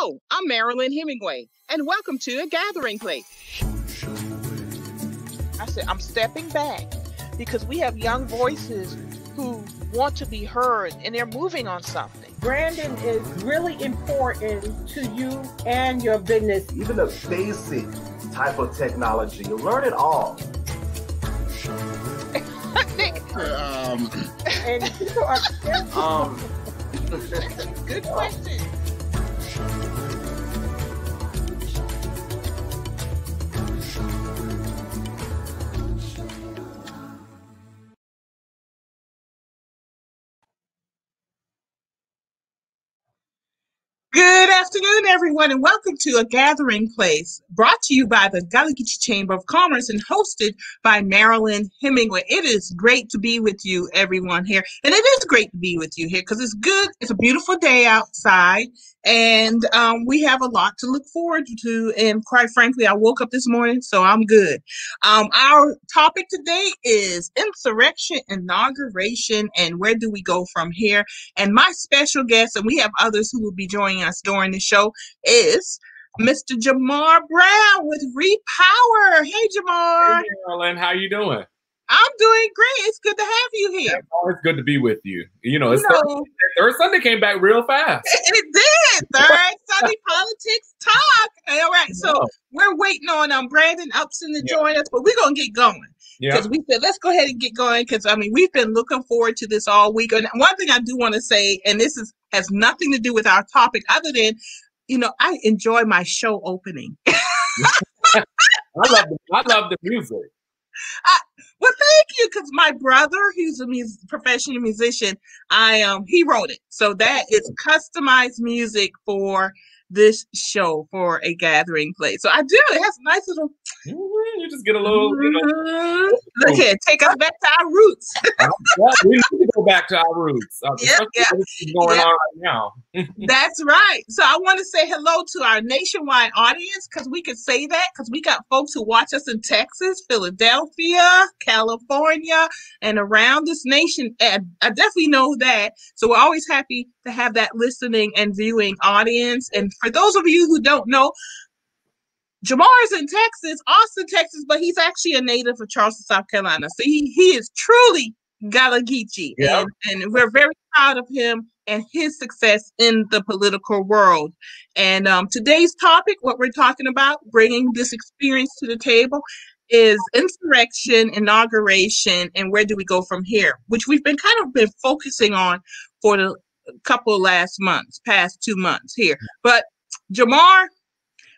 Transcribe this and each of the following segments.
Hello, I'm Marilyn Hemingway, and welcome to A Gathering Place. I said, I'm stepping back because we have young voices who want to be heard, and they're moving on something. Branding is really important to you and your business. Even the basic type of technology, you learn it all. And people are Good question. Good afternoon, everyone, and welcome to A Gathering Place, brought to you by the Gullah Geechee Chamber of Commerce and hosted by Marilyn Hemingway. It is great to be with you, everyone, here. And it is great to be with you here because it's good. It's a beautiful day outside, and we have a lot to look forward to. And quite frankly, I woke up this morning, so I'm good. Our topic today is insurrection, inauguration, and where do we go from here? And my special guest, and we have others who will be joining us during the show, is Mr. Jamarr Brown with Repower. Hey, Jamarr. Hey, Marilyn, how you doing? I'm doing great. It's good to have you here. It's always good to be with you. Third Sunday came back real fast. It did. Third Sunday politics talk. All right, so we're waiting on Brandon Upson to join us, but we're going to get going. Because we said, let's go ahead and get going. Because, we've been looking forward to this all week. And one thing I do want to say, and this has nothing to do with our topic other than, I enjoy my show opening. I love the music. Well, thank you, because my brother, who's a professional musician, he wrote it. So that is customized music for this show, for A Gathering Place. So I do. It has a nice little. You just get a little. Look here, take us back to our roots. We need to go back to our roots. What's going on right now? That's right. So I want to say hello to our nationwide audience, because we could say that because we got folks who watch us in Texas, Philadelphia, California, and around this nation. And I definitely know that. So we're always happy to have that listening and viewing audience. And for those of you who don't know, Jamarr is in Texas, Austin, Texas, but he's actually a native of Charleston, South Carolina. So he is truly Gullah Geechee. Yeah. And we're very proud of him and his success in the political world. And today's topic, what we're talking about, bringing this experience to the table, is insurrection, inauguration, and where do we go from here, which we've been focusing on for the past 2 months here. But Jamarr,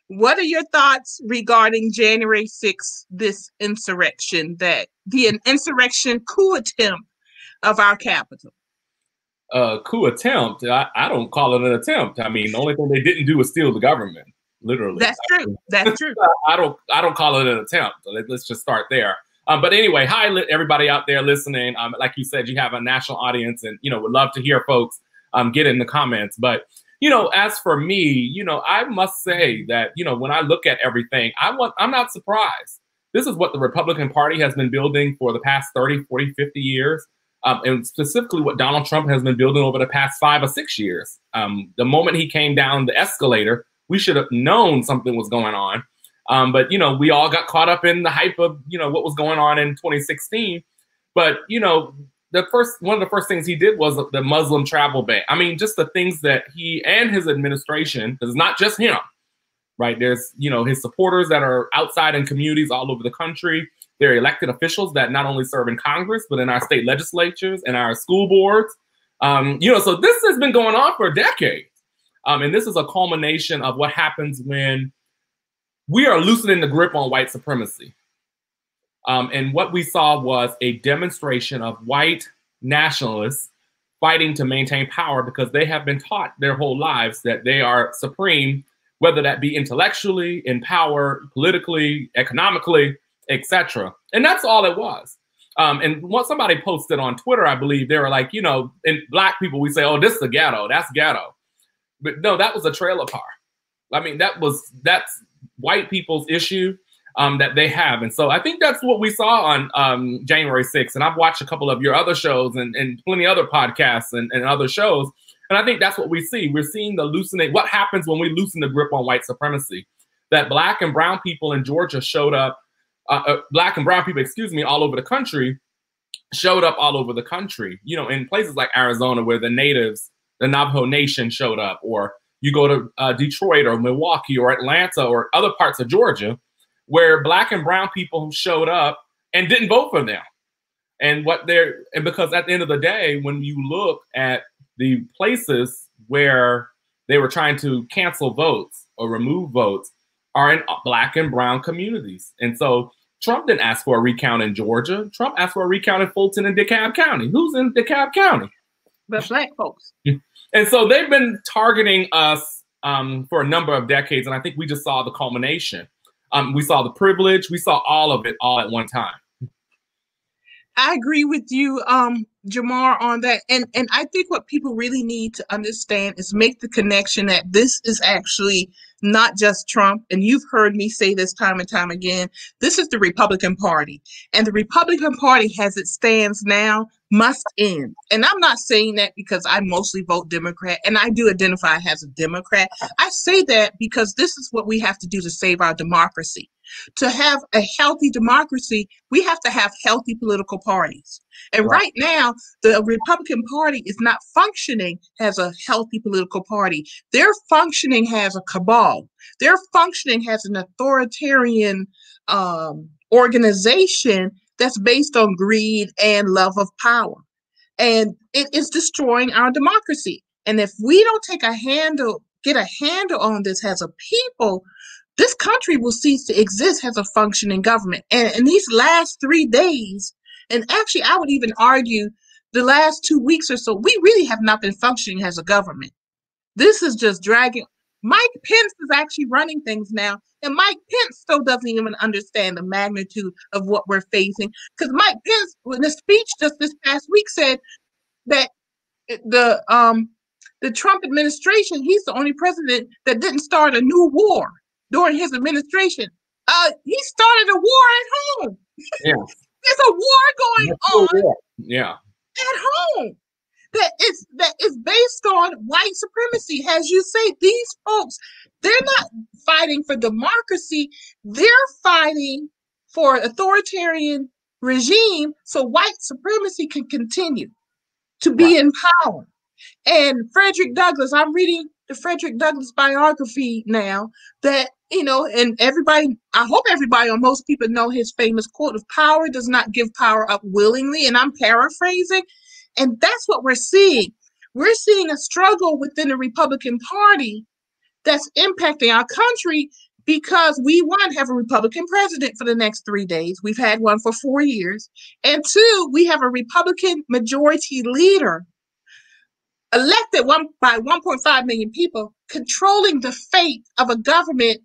what are your thoughts regarding January 6th, this insurrection, the insurrection coup attempt of our capital? Coup attempt? I don't call it an attempt. The only thing they didn't do was steal the government, literally. That's true. That's true. I don't call it an attempt. Let's just start there. But anyway, hi everybody out there listening. Like you said, you have a national audience, and would love to hear folks get in the comments. But as for me, I must say that, when I look at everything, I'm not surprised. This is what the Republican Party has been building for the past 30, 40, 50 years. And specifically what Donald Trump has been building over the past 5 or 6 years. The moment he came down the escalator, we should have known something was going on. But, we all got caught up in the hype of, what was going on in 2016. But, one of the first things he did was the Muslim travel ban. Just the things that he and his administration, because it's not just him, right? There's, his supporters that are outside in communities all over the country. They're elected officials that not only serve in Congress, but in our state legislatures and our school boards. So this has been going on for decades. And this is a culmination of what happens when we are loosening the grip on white supremacy. And what we saw was a demonstration of white nationalists fighting to maintain power because they have been taught their whole lives that they are supreme, whether that be intellectually, in power, politically, economically, etc. And that's all it was. And what somebody posted on Twitter, I believe, they were like, in Black people, we say, oh, this is the ghetto, that's ghetto. But no, that was a trailer park. That's white people's issue. That they have. And so I think that's what we saw on January 6th. And I've watched a couple of your other shows and plenty other podcasts and other shows. And I think that's what we see. We're seeing the loosening. What happens when we loosen the grip on white supremacy? That black and brown people in Georgia showed up, black and brown people, excuse me, all over the country, showed up all over the country, you know, in places like Arizona where the natives, the Navajo Nation showed up, or you go to Detroit or Milwaukee or Atlanta or other parts of Georgia where black and brown people showed up and didn't vote for them. And because at the end of the day, when you look at the places where they were trying to cancel votes or remove votes are in black and brown communities. And so Trump didn't ask for a recount in Georgia. Trump asked for a recount in Fulton and DeKalb County. Who's in DeKalb County? The black folks. And so they've been targeting us for a number of decades. And I think we just saw the culmination. We saw the privilege. We saw all of it all at one time. I agree with you, Jamarr, on that. And I think what people really need to understand is make the connection that this is actually not just Trump. And you've heard me say this time and time again. This is the Republican Party. And the Republican Party, as it stands now, must end. And I'm not saying that because I mostly vote Democrat, and I do identify as a Democrat. I say that because this is what we have to do to save our democracy. To have a healthy democracy, we have to have healthy political parties. And right now, the Republican Party is not functioning as a healthy political party. They're functioning as a cabal. They're functioning as an authoritarian organization that's based on greed and love of power. And it is destroying our democracy. And if we don't get a handle on this as a people, this country will cease to exist as a functioning government. And in these last 3 days, and actually I would even argue the last 2 weeks or so, we really have not been functioning as a government. This is just dragging. Mike Pence is actually running things now. And Mike Pence still doesn't even understand the magnitude of what we're facing. Because Mike Pence, in a speech just this past week, said that the Trump administration, he's the only president that didn't start a new war during his administration. He started a war at home. Yeah. There's a war going on at home that is based on white supremacy. As you say, these folks, they're not fighting for democracy. They're fighting for authoritarian regime so white supremacy can continue to be in power. And Frederick Douglass, I'm reading the Frederick Douglass biography now that, you know, and everybody, I hope everybody or most people know his famous quote of power does not give power up willingly. And I'm paraphrasing. And that's what we're seeing. We're seeing a struggle within the Republican Party that's impacting our country because we, one, have a Republican president for the next 3 days. We've had one for 4 years. And two, we have a Republican majority leader elected by 1.5 million people, controlling the fate of a government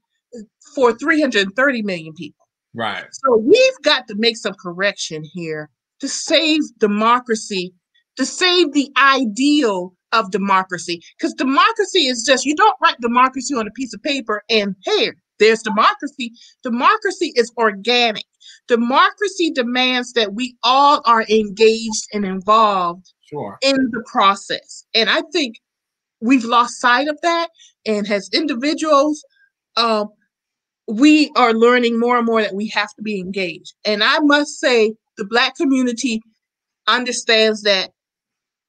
for 330 million people. Right. So we've got to make some correction here to save democracy, to save the ideal of democracy. Because democracy is just, you don't write democracy on a piece of paper and hey, there's democracy. Democracy is organic. Democracy demands that we all are engaged and involved in the process. And I think we've lost sight of that. And as individuals, we are learning more and more that we have to be engaged. And I must say, the Black community understands that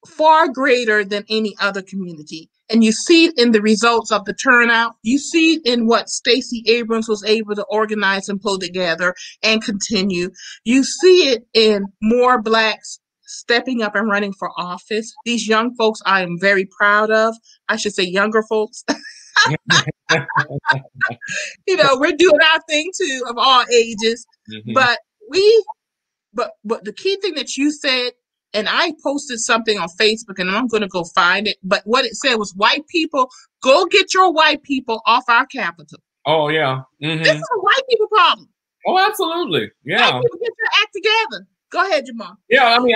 far greater than any other community. And you see it in the results of the turnout. You see it in what Stacey Abrams was able to organize and pull together and continue. You see it in more Blacks stepping up and running for office. These young folks I am very proud of. I should say younger folks. You know, we're doing our thing too, of all ages. Mm-hmm. But the key thing that you said, and I posted something on Facebook and I'm going to go find it, but what it said was, white people, go get your white people off our capital. Oh, yeah. Mm-hmm. This is a white people problem. Oh, absolutely. Yeah. White people, get your act together. Go ahead, Jamarr. Yeah, I mean,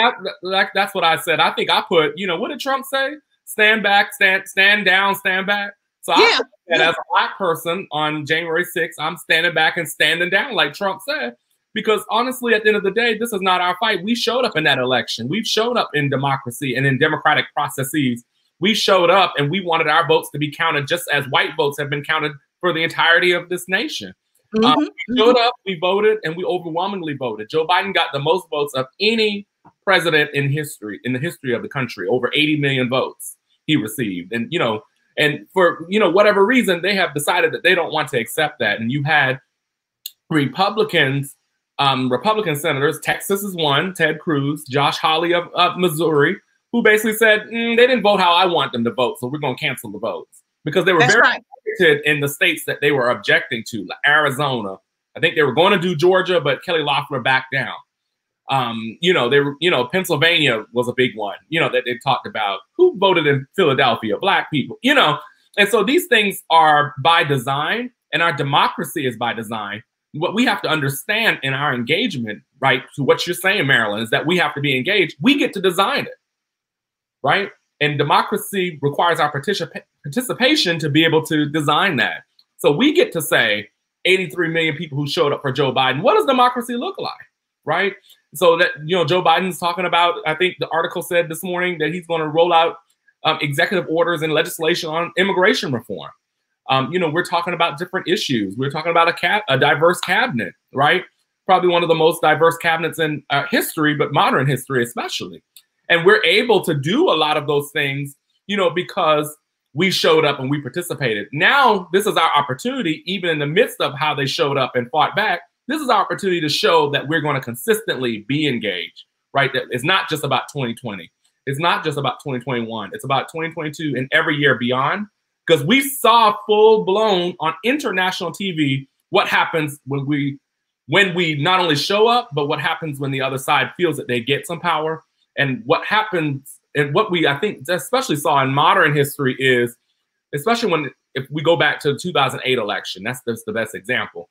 that's what I said. I think I put, you know, what did Trump say? Stand back, stand down, stand back. So I put that as a Black person on January 6th, I'm standing back and standing down like Trump said. Because honestly, at the end of the day, this is not our fight. We showed up in that election. We've shown up in democracy and in democratic processes. we showed up and we wanted our votes to be counted just as white votes have been counted for the entirety of this nation. We showed up, we voted, and we overwhelmingly voted. Joe Biden got the most votes of any president in history, in the history of the country. Over 80 million votes he received. And, you know, and for, you know, whatever reason, they have decided that they don't want to accept that. And you had Republican senators, Texas is one, Ted Cruz, Josh Hawley of Missouri, who basically said, they didn't vote how I want them to vote, so we're going to cancel the votes. Because they were very limited in the states that they were objecting to, like Arizona. I think they were going to do Georgia, but Kelly Loeffler backed down. You know, they were, you know, Pennsylvania was a big one, you know, that they talked about. Who voted in Philadelphia? Black people, you know. And so these things are by design, and our democracy is by design. What we have to understand in our engagement, right, to what you're saying, Marilyn, is that we have to be engaged. We get to design it, right? And democracy requires our participation to be able to design that. So we get to say 83 million people who showed up for Joe Biden. What does democracy look like, right? So that, you know, Joe Biden's talking about, I think the article said this morning that he's going to roll out executive orders and legislation on immigration reform. You know, we're talking about different issues. We're talking about a diverse cabinet, right? Probably one of the most diverse cabinets in history, but modern history especially. And we're able to do a lot of those things, you know, because we showed up and we participated. Now, this is our opportunity, even in the midst of how they showed up and fought back. This is our opportunity to show that we're going to consistently be engaged, right? That it's not just about 2020. It's not just about 2021. It's about 2022 and every year beyond. Because we saw full blown on international TV what happens when we not only show up, but what happens when the other side feels that they get some power. And what happens, and what we, I think, especially saw in modern history is, especially if we go back to the 2008 election, that's the best example,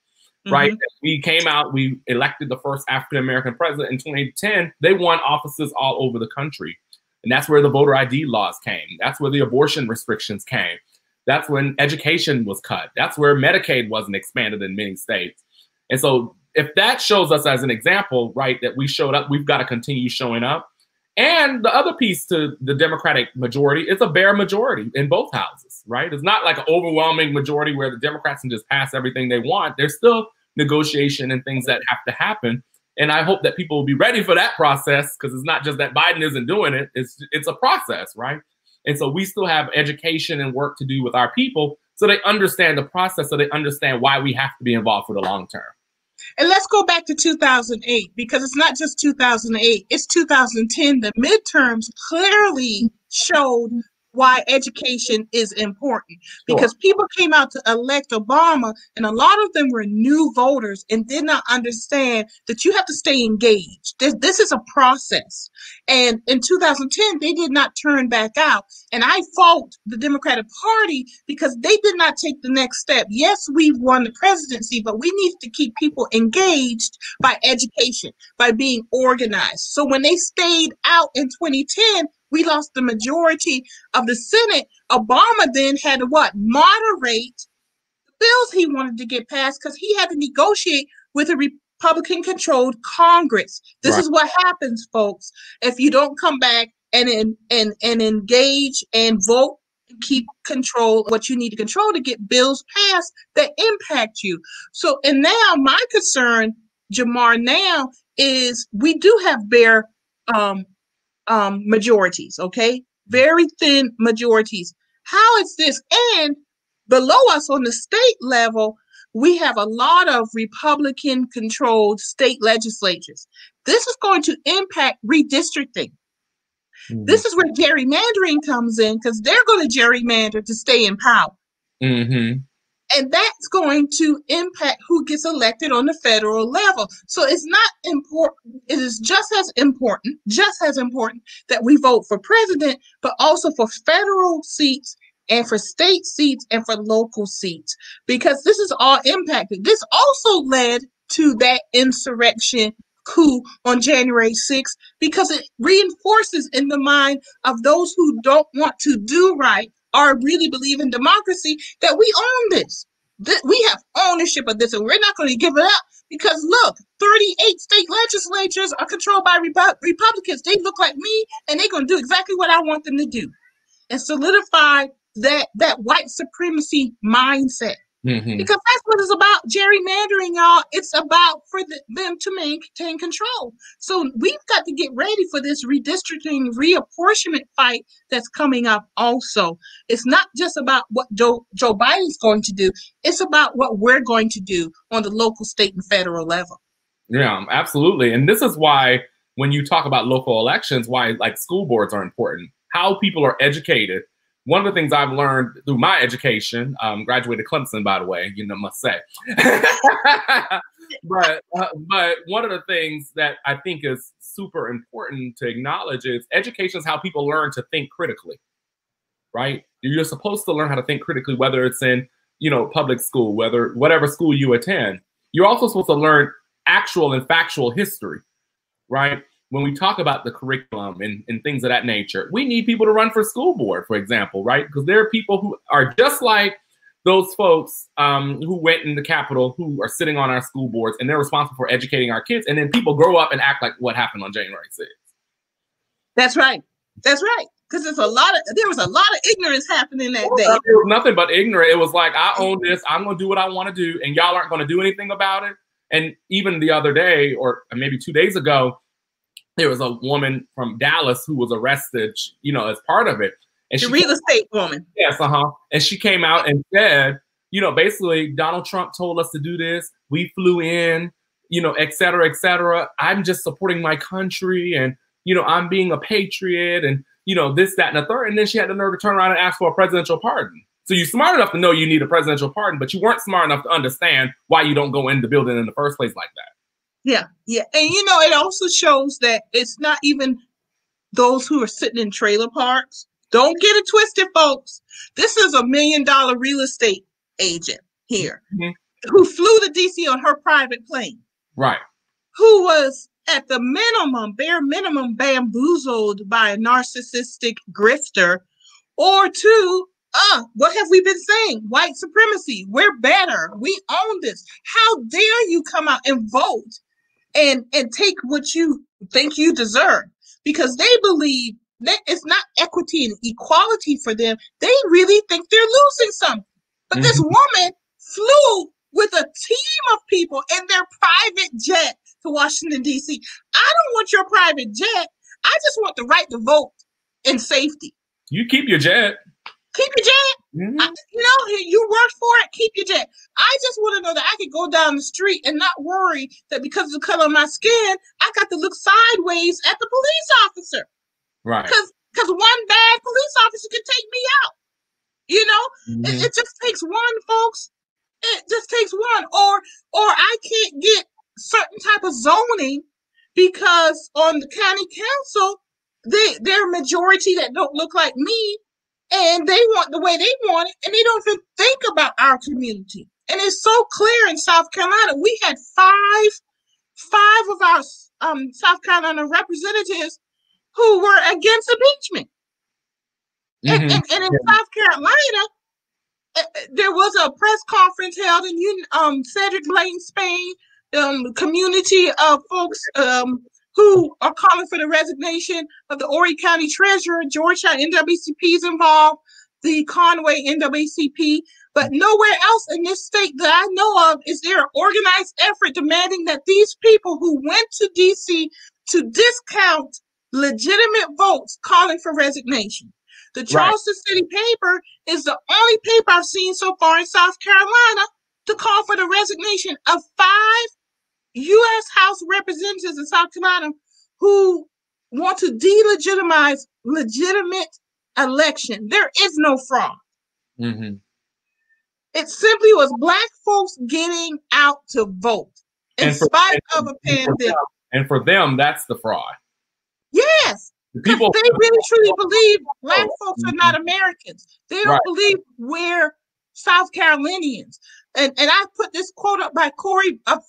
right? We came out, we elected the first African-American president in 2010. They won offices all over the country. And that's where the voter ID laws came. That's where the abortion restrictions came. That's when education was cut. That's where Medicaid wasn't expanded in many states. And so if that shows us as an example, right, that we showed up, we've got to continue showing up. And the other piece to the Democratic majority, it's a bare majority in both houses, right? It's not like an overwhelming majority where the Democrats can just pass everything they want. There's still negotiation and things that have to happen. And I hope that people will be ready for that process, because it's not just that Biden isn't doing it. It's a process, right? And so we still have education and work to do with our people so they understand the process, so they understand why we have to be involved for the long term. And let's go back to 2008, because it's not just 2008, it's 2010. The midterms clearly showed why education is important, because people came out to elect Obama, and a lot of them were new voters and did not understand that you have to stay engaged. This is a process. And in 2010, they did not turn back out. And I fault the Democratic Party because they did not take the next step. Yes, we won the presidency, but we need to keep people engaged by education, by being organized. So when they stayed out in 2010, we lost the majority of the Senate. Obama then had to moderate the bills he wanted to get passed, because he had to negotiate with a Republican-controlled Congress. This is what happens, folks, if you don't come back and engage and vote and keep control what you need to control to get bills passed that impact you. So, and now my concern, Jamarr, now is we do have bare majorities, okay? Very thin majorities. How is this? And below us on the state level, we have a lot of Republican-controlled state legislatures. This is going to impact redistricting. This is where gerrymandering comes in, because they're going to gerrymander to stay in power. And that's going to impact who gets elected on the federal level. So it's not important. It is just as important that we vote for president, but also for federal seats and for state seats and for local seats, because this is all impacted. This also led to that insurrection coup on January 6th, because it reinforces in the mind of those who don't want to do right or really believe in democracy that we own this. We have ownership of this, and we're not going to give it up, because look, 38 state legislatures are controlled by Republicans. They look like me, and they're going to do exactly what I want them to do. and solidify that white supremacy mindset. Mm-hmm. Because that's what it's about, gerrymandering, y'all. It's about for them to maintain control. So we've got to get ready for this redistricting, reapportionment fight that's coming up also. It's not just about what Joe Biden's going to do. It's about what we're going to do on the local, state, and federal level. Yeah, absolutely. And this is why when you talk about local elections, why like school boards are important, how people are educated. One of the things I've learned through my education, graduated Clemson, by the way, must say. but one of the things that I think is super important to acknowledge is education is how people learn to think critically, right? You're supposed to learn how to think critically, whether it's in, public school, whatever school you attend. You're also supposed to learn actual and factual history, right? When we talk about the curriculum and things of that nature, we need people to run for school board, for example, right? Because there are people who are just like those folks who went in the Capitol, who are sitting on our school boards, and they're responsible for educating our kids. And then people grow up and act like what happened on January 6th. That's right. That's right. Because there was a lot of ignorance happening that day. It was nothing but ignorant. It was like, I own this. I'm going to do what I want to do, and y'all aren't going to do anything about it. And even the other day, or maybe 2 days ago, there was a woman from Dallas who was arrested, as part of it. And the real estate woman. Yes, And she came out and said, basically, Donald Trump told us to do this. We flew in, et cetera, et cetera. I'm just supporting my country, and, I'm being a patriot, and, this, that, and the third. And then she had the nerve to turn around and ask for a presidential pardon. So you're smart enough to know you need a presidential pardon, but you weren't smart enough to understand why you don't go in the building in the first place like that. Yeah, yeah. And, it also shows that it's not even those who are sitting in trailer parks. Don't get it twisted, folks. This is $1 million real estate agent here who flew to D.C. on her private plane. Right. Who was at the bare minimum, bamboozled by a narcissistic grifter, or two, what have we been saying? White supremacy. We're better. We own this. How dare you come out and vote and take what you think you deserve? Because they believe that it's not equity and equality for them. They really think they're losing something. But this woman flew with a team of people in their private jet to Washington, D.C. I don't want your private jet. I just want the right to vote in safety. You keep your jet. Keep your jet. You worked for it. Keep your jet. I just want to know that I could go down the street and not worry that because of the color of my skin, I got to look sideways at the police officer. Right. Because one bad police officer could take me out. It just takes one, folks. It just takes one. Or I can't get certain type of zoning because on the county council, they're a majority that don't look like me. And they want the way they want it, and they don't even think about our community. And it's so clear in South Carolina. We had five of our South Carolina representatives who were against impeachment. And in South Carolina, there was a press conference held in Cedric Blaine, Spain, community of folks who are calling for the resignation of the Horry County Treasurer. Georgetown NAACP is involved, the Conway NAACP, but nowhere else in this state that I know of is there an organized effort demanding that these people who went to D.C. to discount legitimate votes calling for resignation. The Charleston City paper is the only paper I've seen so far in South Carolina to call for the resignation of 5 U.S. House representatives in South Carolina who want to delegitimize legitimate election. There is no fraud. It simply was Black folks getting out to vote in spite of a pandemic. And for them, that's the fraud. Yes. Because they really truly believe Black folks are not Americans. They don't believe we're South Carolinians. And I put this quote up by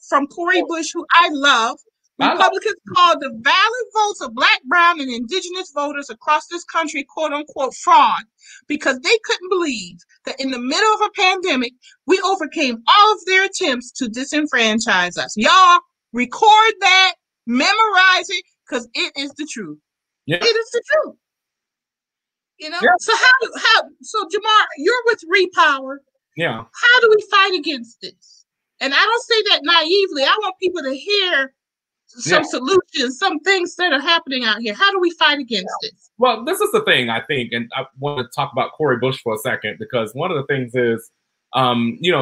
from Cori Bush, who I love. Republicans called the valid votes of Black, brown, and indigenous voters across this country, quote unquote, fraud, because they couldn't believe that in the middle of a pandemic, we overcame all of their attempts to disenfranchise us. Y'all record that, memorize it, because it is the truth. Yeah. It is the truth. You know, Yeah. so so Jamarr, you're with Repower. Yeah. How do we fight against this? And I don't say that naively. I want people to hear some solutions, some things that are happening out here. How do we fight against this? Well, this is the thing, I think, and I want to talk about Cori Bush for a second, because one of the things is,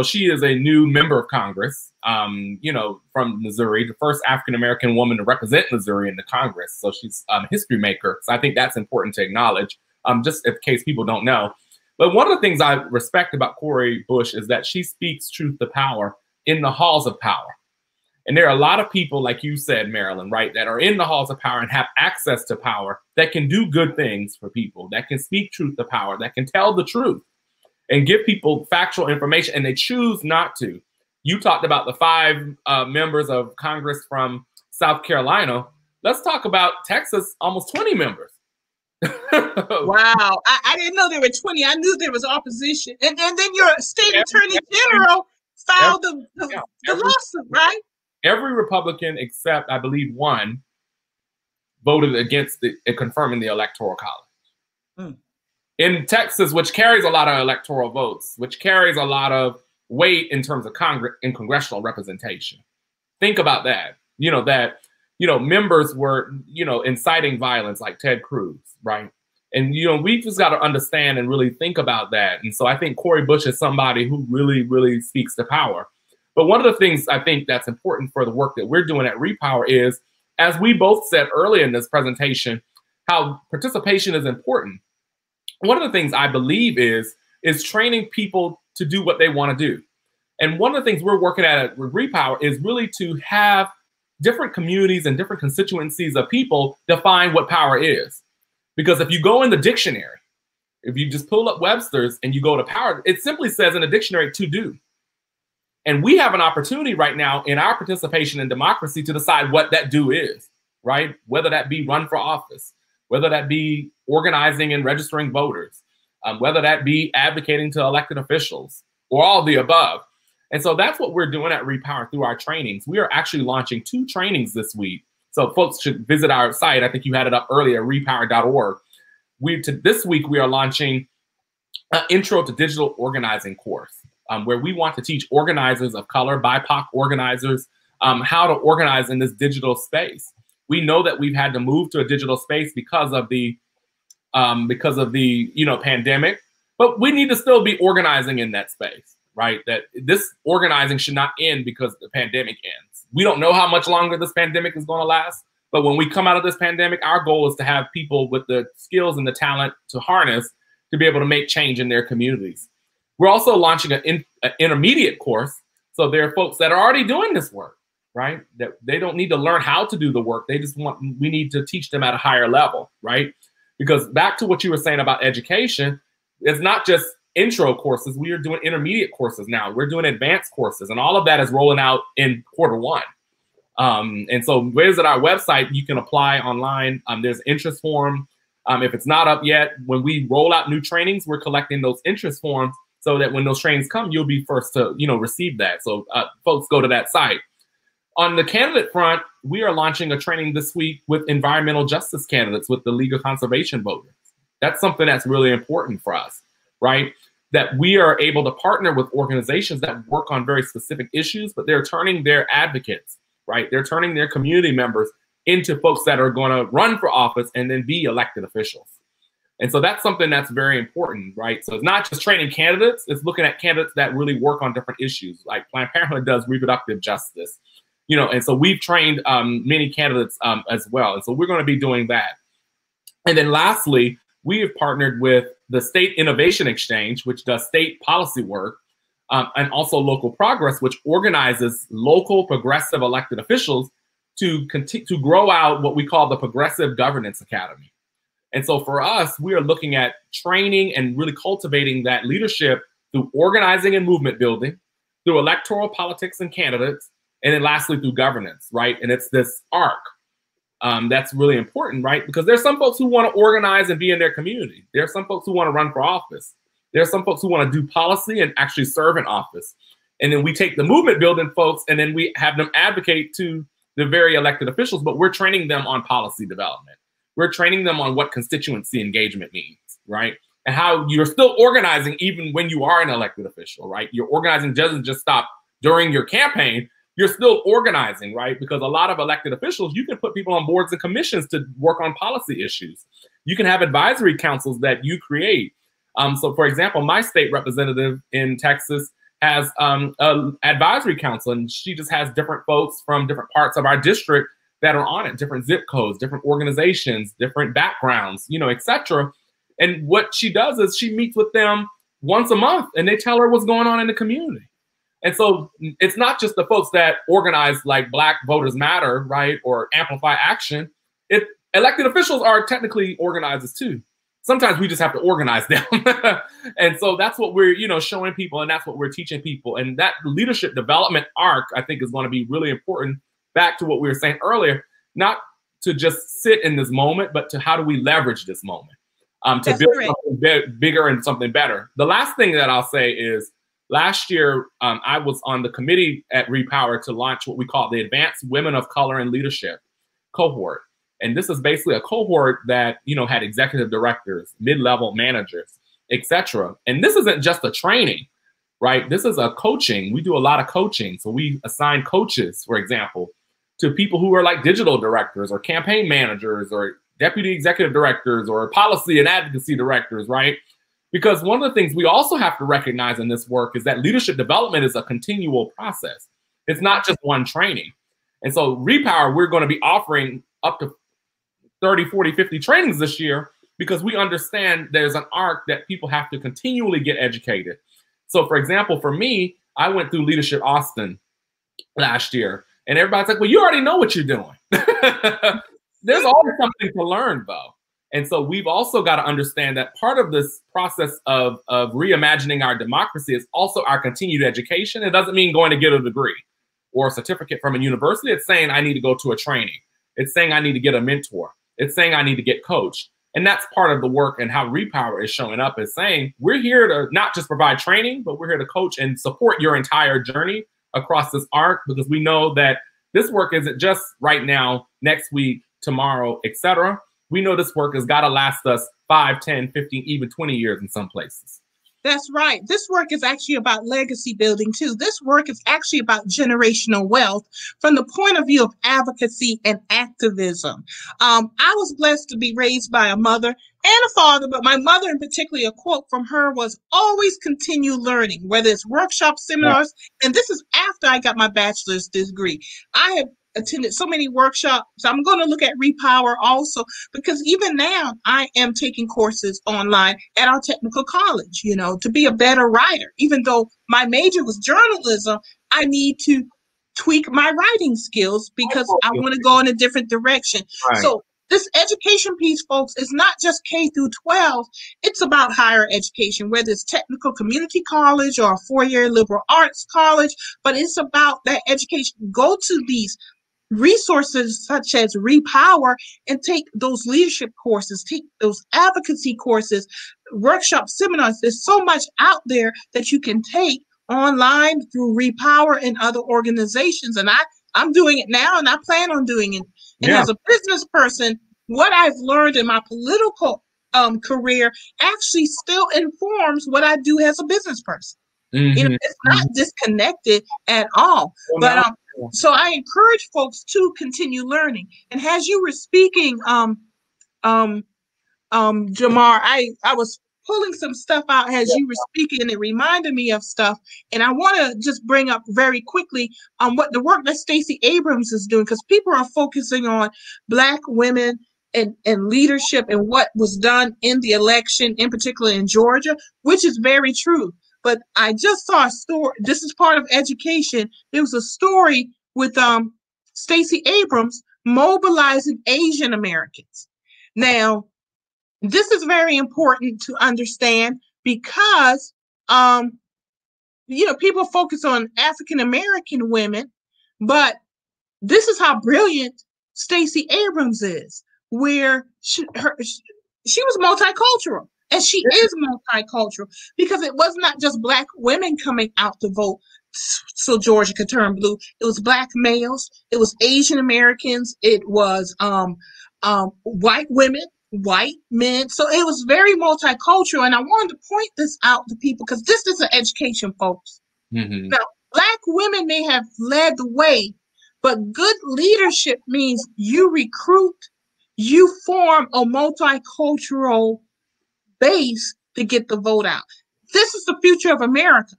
she is a new member of Congress, from Missouri, the first African-American woman to represent Missouri in the Congress. So she's a history maker. So I think that's important to acknowledge, just in case people don't know. But one of the things I respect about Cori Bush is that she speaks truth to power in the halls of power. And there are a lot of people, like you said, Marilyn, right, that are in the halls of power and have access to power that can do good things for people, that can speak truth to power, that can tell the truth and give people factual information, and they choose not to. You talked about the 5 members of Congress from South Carolina. Let's talk about Texas, almost 20 members. Wow. I didn't know there were 20. I knew there was opposition. And then your state attorney general filed the lawsuit, right? Every Republican except, I believe, one voted against confirming the Electoral College. In Texas, which carries a lot of electoral votes, which carries a lot of weight in terms of Congress and congressional representation. Think about that. Members were, inciting violence like Ted Cruz, right? And, we just got to understand and really think about that. And so I think Cori Bush is somebody who really, really speaks to power. But one of the things I think that's important for the work that we're doing at Repower is, as we both said earlier in this presentation, how participation is important. One of the things I believe is training people to do what they want to do. And one of the things we're working at with Repower is really to have different communities and different constituencies of people define what power is. Because if you go in the dictionary, if you just pull up Webster's and you go to power, it simply says in the dictionary to do. And we have an opportunity right now in our participation in democracy to decide what that do is, right? Whether that be run for office, whether that be organizing and registering voters, whether that be advocating to elected officials, or all of the above. And so that's what we're doing at Repower through our trainings. We are actually launching 2 trainings this week. So folks should visit our site. I think you had it up earlier, repower.org. This week, we are launching an Intro to Digital Organizing course, where we want to teach organizers of color, BIPOC organizers, how to organize in this digital space. We know that we've had to move to a digital space because of the pandemic, but we need to still be organizing in that space, right? That this organizing should not end because the pandemic ends. We don't know how much longer this pandemic is going to last, but when we come out of this pandemic, our goal is to have people with the skills and the talent to harness to be able to make change in their communities. We're also launching an intermediate course. So there are folks that are already doing this work, right? That they don't need to learn how to do the work. We need to teach them at a higher level, right? Because back to what you were saying about education, it's not just intro courses. We are doing intermediate courses now. We're doing advanced courses, and all of that is rolling out in Q1. And so visit our website. You can apply online. There's an interest form. If it's not up yet, when we roll out new trainings, we're collecting those interest forms so that when those trainings come, you'll be first to receive that. So folks, go to that site. On the candidate front, we are launching a training this week with environmental justice candidates with the League of Conservation Voters. That's something that's really important for us, right? That we are able to partner with organizations that work on very specific issues, but they're turning their advocates, right? They're turning their community members into folks that are going to run for office and then be elected officials. And so that's something that's very important, right? So it's not just training candidates, it's looking at candidates that really work on different issues, like Planned Parenthood does reproductive justice, and so we've trained many candidates as well. And so we're going to be doing that. And then lastly, we have partnered with the State Innovation Exchange, which does state policy work, and also Local Progress, which organizes local progressive elected officials to grow out what we call the Progressive Governance Academy. And so for us, we are looking at training and really cultivating that leadership through organizing and movement building, through electoral politics and candidates, and then lastly through governance, right? And it's this arc that's really important, right? Because there's some folks who want to organize and be in their community. There are some folks who want to run for office. There are some folks who want to do policy and actually serve in office. And then we take the movement building folks and then we have them advocate to the very elected officials, but we're training them on policy development. We're training them on what constituency engagement means, right? And how you're still organizing even when you are an elected official, right? Your organizing doesn't just stop during your campaign. You're still organizing, right? Because a lot of elected officials, you can put people on boards and commissions to work on policy issues. You can have advisory councils that you create. So, for example, my state representative in Texas has an advisory council, and she just has different folks from different parts of our district that are on it, different zip codes, different organizations, different backgrounds, you know, et cetera. And what she does is she meets with them once a month, and they tell her what's going on in the community. And so it's not just the folks that organize like Black Voters Matter, right, or Amplify Action. Elected officials are technically organizers too. Sometimes we just have to organize them. And so that's what we're, you know, showing people, and that's what we're teaching people. And that leadership development arc, I think, is going to be really important. Back to what we were saying earlier, not to just sit in this moment, but to how do we leverage this moment to build something bigger and something better. The last thing that I'll say is last year, I was on the committee at Repower to launch what we call the Advanced Women of Color in Leadership cohort. And this is basically a cohort that, you know, had executive directors, mid-level managers, et cetera. And this isn't just a training, right? This is a coaching. We do a lot of coaching. So we assign coaches, for example, to people who are like digital directors or campaign managers or deputy executive directors or policy and advocacy directors, right? Because one of the things we also have to recognize in this work is that leadership development is a continual process. It's not just one training. And so Repower, we're going to be offering up to 30, 40, 50 trainings this year because we understand there's an arc that people have to continually get educated. So for example, for me, I went through Leadership Austin last year, and everybody's like, well, you already know what you're doing. There's always something to learn, though. And so we've also got to understand that part of this process of reimagining our democracy is also our continued education. It doesn't mean going to get a degree or a certificate from a university. It's saying I need to go to a training. It's saying I need to get a mentor. It's saying I need to get coached. And that's part of the work, and how Repower is showing up is saying we're here to not just provide training, but we're here to coach and support your entire journey across this arc, because we know that this work isn't just right now, next week, tomorrow, etc. We know this work has got to last us 5, 10, 15, even 20 years in some places. That's right. This work is actually about legacy building too. This work is actually about generational wealth from the point of view of advocacy and activism. I was blessed to be raised by a mother and a father, but my mother in particular, a quote from her was always continue learning, whether it's workshops, seminars, and this is after I got my bachelor's degree. I have attended so many workshops. I'm going to look at Repower also, because even now I am taking courses online at our technical college, you know, to be a better writer. Even though my major was journalism, I need to tweak my writing skills because I want to go in a different direction. Right. So this education piece, folks, is not just K through 12. It's about higher education, whether it's technical community college or a 4-year liberal arts college, but it's about that education. Go to these resources such as Repower and take those leadership courses, take those advocacy courses, workshops, seminars. There's so much out there that you can take online through Repower and other organizations. And I'm doing it now, and I plan on doing it. And as a business person, what I've learned in my political career actually still informs what I do as a business person. Mm-hmm. You know, it's not disconnected at all. But so I encourage folks to continue learning. And as you were speaking, Jamarr, I was pulling some stuff out as you were speaking, and it reminded me of stuff. And I want to just bring up very quickly what the work that Stacey Abrams is doing, because people are focusing on Black women and leadership and what was done in the election, in particular in Georgia, which is very true. But I just saw a story. This is part of education. There was a story with Stacey Abrams mobilizing Asian Americans. Now, this is very important to understand because, you know, people focus on African American women, but this is how brilliant Stacey Abrams is, where she was multicultural. And she is multicultural, because it was not just Black women coming out to vote so Georgia could turn blue. It was Black males. It was Asian Americans. It was white women. white men. So it was very multicultural. And I wanted to point this out to people because this is an education, folks. Mm-hmm. Now, Black women may have led the way, but good leadership means you recruit, you form a multicultural base to get the vote out. This is the future of America.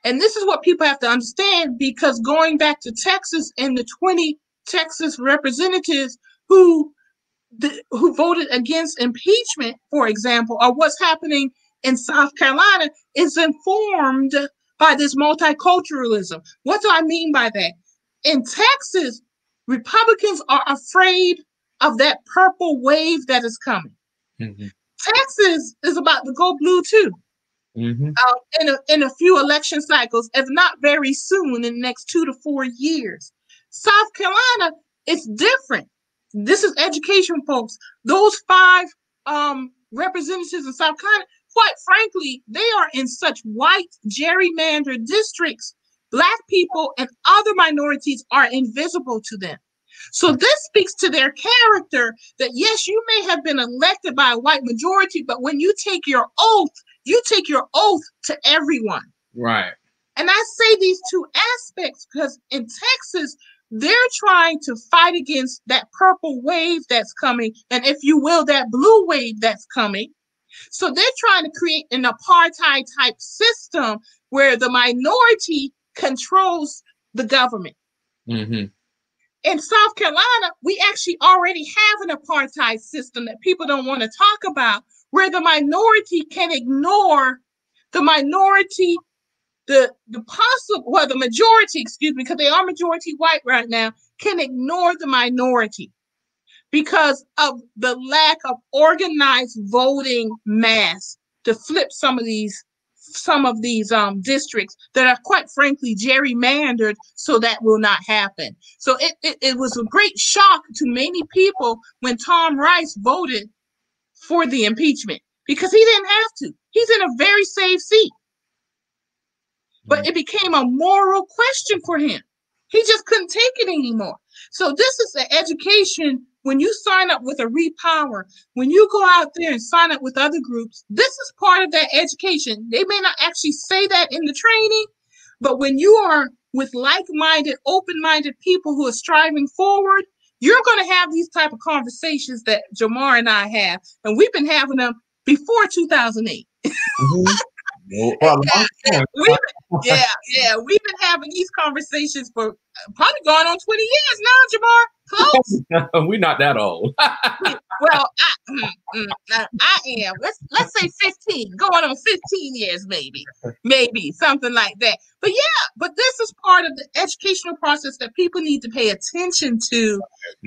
And this is what people have to understand, because going back to Texas and the 20 Texas representatives who voted against impeachment, for example, or what's happening in South Carolina is informed by this multiculturalism. What do I mean by that? In Texas, Republicans are afraid of that purple wave that is coming. Mm-hmm. Texas is about to go blue too. Mm-hmm. In a few election cycles, if not very soon, in the next 2 to 4 years. South Carolina, it's different. This is education, folks. Those 5 representatives in South Carolina, quite frankly, they are in such white gerrymandered districts. Black people and other minorities are invisible to them. So this speaks to their character, that yes, you may have been elected by a white majority, but when you take your oath to everyone. Right. And I say these 2 aspects because in Texas, they're trying to fight against that purple wave that's coming, and if you will, that blue wave that's coming. So they're trying to create an apartheid type system where the minority controls the government. Mm-hmm. In South Carolina, we actually already have an apartheid system that people don't want to talk about, where the minority can ignore the minority, the majority, excuse me, because they are majority white right now, can ignore the minority because of the lack of organized voting mass to flip some of these districts that are quite frankly gerrymandered, so that will not happen. So it was a great shock to many people when Tom Rice voted for the impeachment, because he didn't have to. He's in a very safe seat. But it became a moral question for him. He just couldn't take it anymore. So this is an education. When you sign up with a Repower, when you go out there and sign up with other groups, this is part of that education. They may not actually say that in the training, but when you are with like-minded, open-minded people who are striving forward, you're going to have these type of conversations that Jamarr and I have, and we've been having them before 2008. Mm-hmm. We've been having these conversations for probably going on 20 years now, Jamarr. Close. We're not that old. Well, I am. Let's say 15, going on 15 years, maybe something like that. But this is part of the educational process that people need to pay attention to,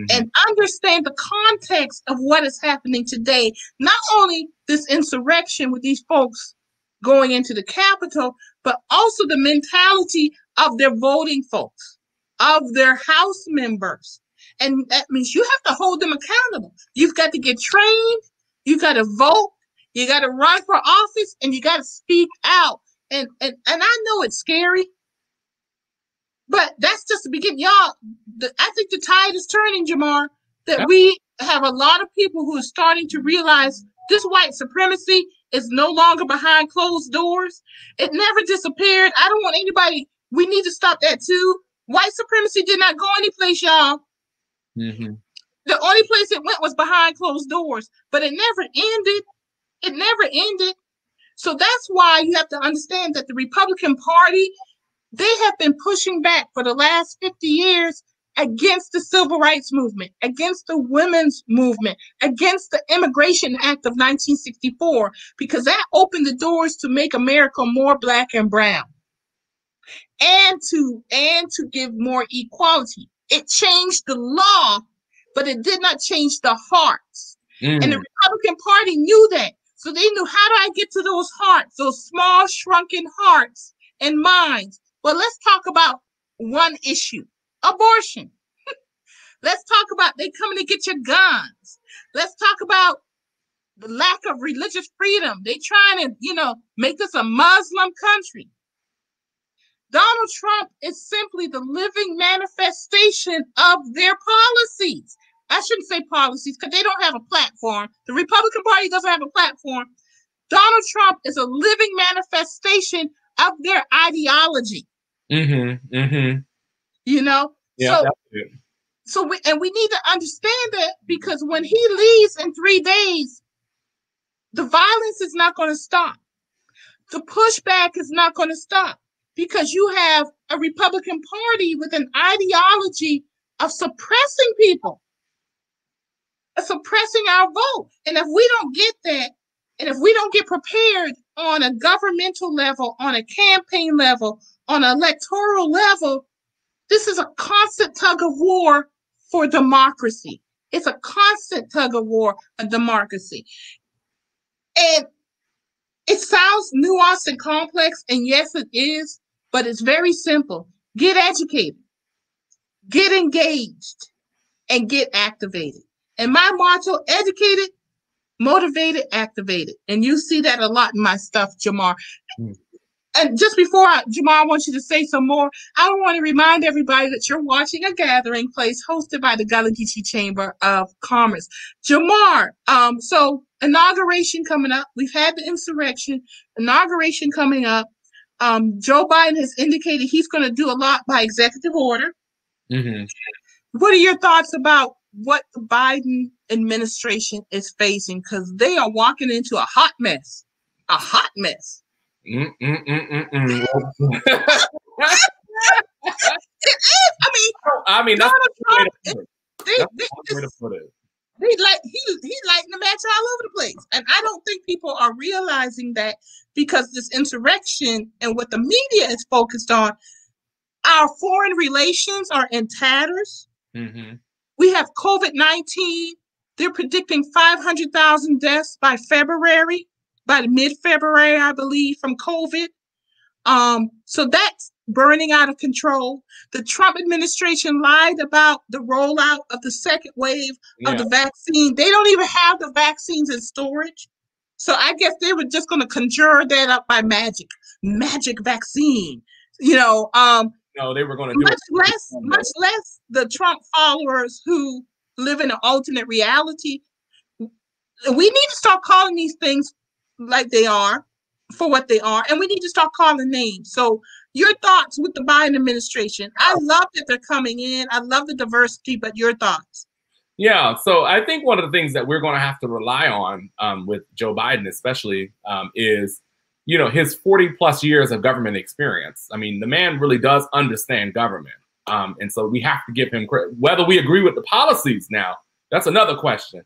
and understand the context of what is happening today. Not only this insurrection with these folks going into the Capitol, but also the mentality of their voting folks, of their House members. And that means you have to hold them accountable. You've got to get trained. You got to vote. You got to run for office, and you got to speak out. And I know it's scary, but that's just the beginning. Y'all, I think the tide is turning, Jamarr, that we have a lot of people who are starting to realize this white supremacy is no longer behind closed doors. It never disappeared. I don't want anybody. We need to stop that too. White supremacy did not go anyplace, y'all. Mm-hmm. The only place it went was behind closed doors, but it never ended. It never ended. So that's why you have to understand that the Republican Party, they have been pushing back for the last 50 years against the civil rights movement, against the women's movement, against the Immigration Act of 1964, because that opened the doors to make America more Black and brown, and to give more equality. It changed the law, but it did not change the hearts. And the Republican Party knew that. So they knew, how do I get to those hearts, those small, shrunken hearts and minds? Well, let's talk about one issue: abortion. Let's talk about they coming to get your guns. Let's talk about the lack of religious freedom. They trying to, make us a Muslim country. Donald Trump is simply the living manifestation of their policies. I shouldn't say policies because they don't have a platform. The Republican Party doesn't have a platform. Donald Trump is a living manifestation of their ideology. Mm-hmm. Mm-hmm. You know? Yeah, so we need to understand that, because when he leaves in 3 days, the violence is not going to stop. The pushback is not going to stop, because you have a Republican Party with an ideology of suppressing people, suppressing our vote. And if we don't get that, and if we don't get prepared on a governmental level, on a campaign level, on an electoral level, this is a constant tug of war for democracy. It's a constant tug of war of democracy. And it sounds nuanced and complex, and yes, it is, but it's very simple. Get educated, get engaged, and get activated. And my motto, educated, motivated, activated. And you see that a lot in my stuff, Jamarr. And just before Jamarr, I want you to say some more. I want to remind everybody that you're watching a gathering place hosted by the Gullah Geechee Chamber of Commerce. Jamarr, so inauguration coming up. We've had the insurrection, inauguration coming up. Joe Biden has indicated he's going to do a lot by executive order. Mm-hmm. What are your thoughts about what the Biden administration is facing? Because they are walking into a hot mess. A hot mess. It is. I mean, that's Donald Trump. He's lighting the match all over the place. And I don't think people are realizing that, because this insurrection and what the media is focused on, our foreign relations are in tatters. Mm-hmm. We have COVID-19. They're predicting 500,000 deaths by February. By mid-February, I believe, from COVID. So that's burning out of control. The Trump administration lied about the rollout of the second wave of the vaccine. They don't even have the vaccines in storage. So I guess they were just going to conjure that up by magic vaccine. No, they were going to do much less the Trump followers who live in an alternate reality. We need to start calling these things like they are, for what they are, and we need to start calling names. So your thoughts with the Biden administration? I love that they're coming in. I love the diversity, but your thoughts? Yeah, so I think one of the things that we're going to have to rely on with Joe Biden especially is, his 40 plus years of government experience. I mean, the man really does understand government. And so we have to give him credit. Whether we agree with the policies now, that's another question.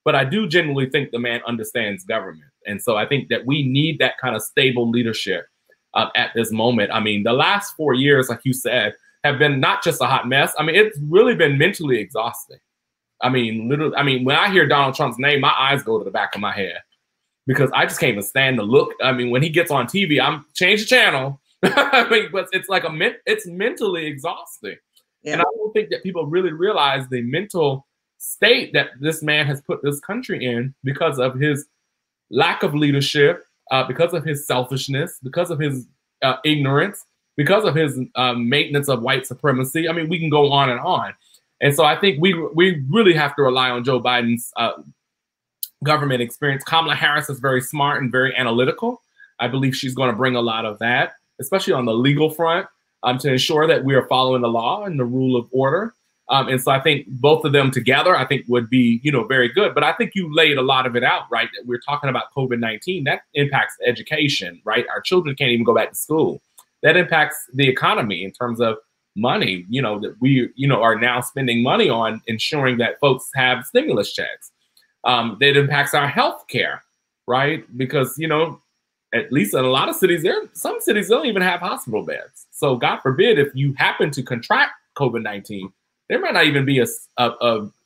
But I do genuinely think the man understands government. And so I think that we need that kind of stable leadership at this moment. I mean, the last 4 years, like you said, have been not just a hot mess. I mean, it's really been mentally exhausting. I mean, when I hear Donald Trump's name, my eyes go to the back of my head, because I just can't even stand the look. I mean, when he gets on TV, I'm change the channel. I mean, but it's like it's mentally exhausting. Yeah. And I don't think that people really realize the mental state that this man has put this country in, because of his lack of leadership, because of his selfishness, because of his ignorance, because of his maintenance of white supremacy. I mean, we can go on and on. And so I think we really have to rely on Joe Biden's government experience. Kamala Harris is very smart and very analytical. I believe she's going to bring a lot of that, especially on the legal front, to ensure that we are following the law and the rule of order. And so I think both of them together, I think, would be, very good. But I think you laid a lot of it out, right? We're talking about COVID-19. That impacts education, right? Our children can't even go back to school. That impacts the economy in terms of money, that we, are now spending money on ensuring that folks have stimulus checks. That impacts our health care, right? Because, at least in a lot of cities, some cities don't even have hospital beds. So God forbid, if you happen to contract COVID-19, there might not even be a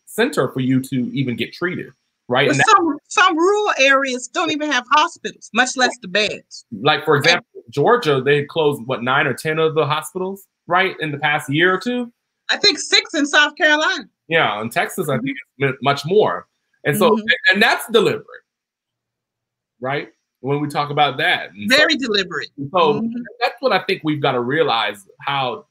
center for you to even get treated, right? And some rural areas don't even have hospitals, much less the beds. Like, for example, Georgia, they closed, 9 or 10 of the hospitals, right, in the past year or two? I think 6 in South Carolina. Yeah, in Texas, I think it's much more. And so, and that's deliberate, right? When we talk about that. Very deliberate. So that's what I think we've got to realize, how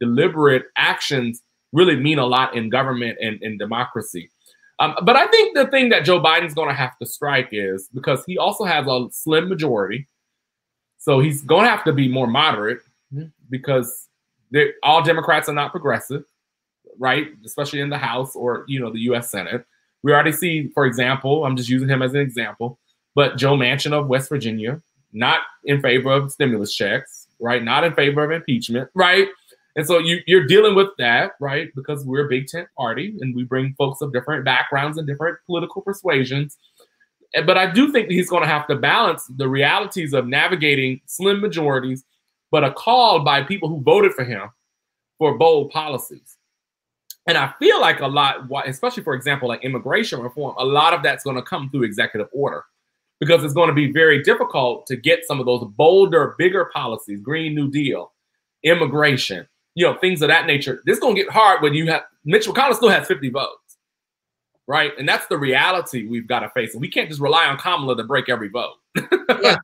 deliberate actions really mean a lot in government and in democracy. But I think the thing that Joe Biden's going to have to strike is, because he also has a slim majority, so he's going to have to be more moderate, because all Democrats are not progressive, right? Especially in the House or, the U.S. Senate. We already see, for example, I'm just using him as an example, but Joe Manchin of West Virginia, not in favor of stimulus checks, right? Not in favor of impeachment, right? And so you're dealing with that, right? Because we're a big tent party and we bring folks of different backgrounds and different political persuasions. But I do think that he's going to have to balance the realities of navigating slim majorities, but a call by people who voted for him for bold policies. And I feel like a lot, especially, for example, like immigration reform, a lot of that's going to come through executive order, because it's going to be very difficult to get some of those bolder, bigger policies, Green New Deal, immigration, things of that nature. This is going to get hard when you have Mitch McConnell still has 50 votes, right? And that's the reality we've got to face. And we can't just rely on Kamala to break every vote. Yeah.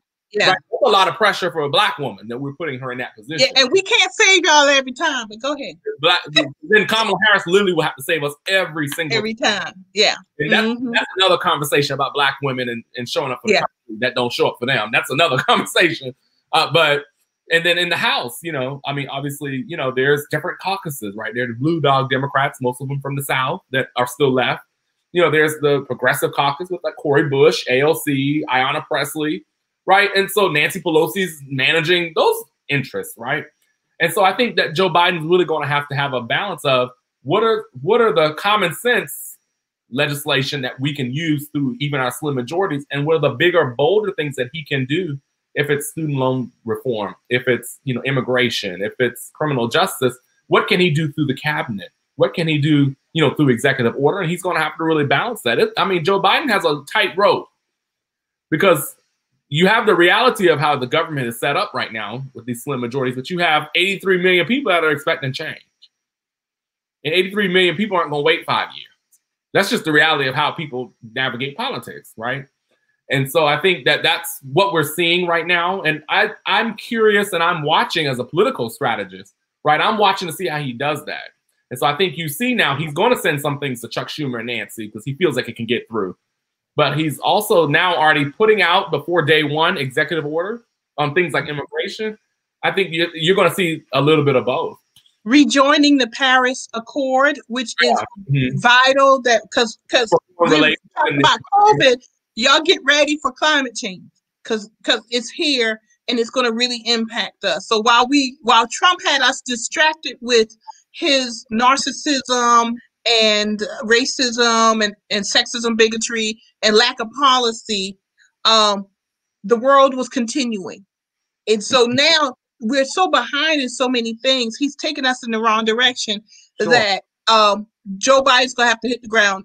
Right? That's a lot of pressure for a Black woman that we're putting her in that position. Yeah, and we can't save y'all every time, but go ahead. Then Kamala Harris literally will have to save us every time. Yeah. And that's another conversation about Black women and showing up for the country that don't show up for them. That's another conversation. And then in the House, obviously, there's different caucuses, right? There are the Blue Dog Democrats, most of them from the South, that are still left. There's the Progressive Caucus with like Cori Bush, AOC, Ayanna Pressley, right? And so Nancy Pelosi's managing those interests, right? And so I think that Joe Biden's really going to have a balance of what are the common sense legislation that we can use through even our slim majorities, and what are the bigger, bolder things that he can do, if it's student loan reform, if it's immigration, if it's criminal justice. What can he do through the cabinet? What can he do through executive order? And he's going to have to really balance that. Joe Biden has a tight rope, because you have the reality of how the government is set up right now with these slim majorities, but you have 83 million people that are expecting change. And 83 million people aren't going to wait 5 years. That's just the reality of how people navigate politics, right? And so I think that that's what we're seeing right now. And I'm curious, and I'm watching as a political strategist, right? I'm watching to see how he does that. And so I think you see now he's going to send some things to Chuck Schumer and Nancy because he feels like it can get through. But he's also now already putting out before day one executive order on things like immigration. I think you're going to see a little bit of both. Rejoining the Paris Accord, which is vital, that because we talking about COVID, y'all get ready for climate change because it's here and it's going to really impact us. So while Trump had us distracted with his narcissism and racism and sexism, bigotry, and lack of policy, the world was continuing. And so now we're so behind in so many things. He's taken us in the wrong direction that Joe Biden's going to have to hit the ground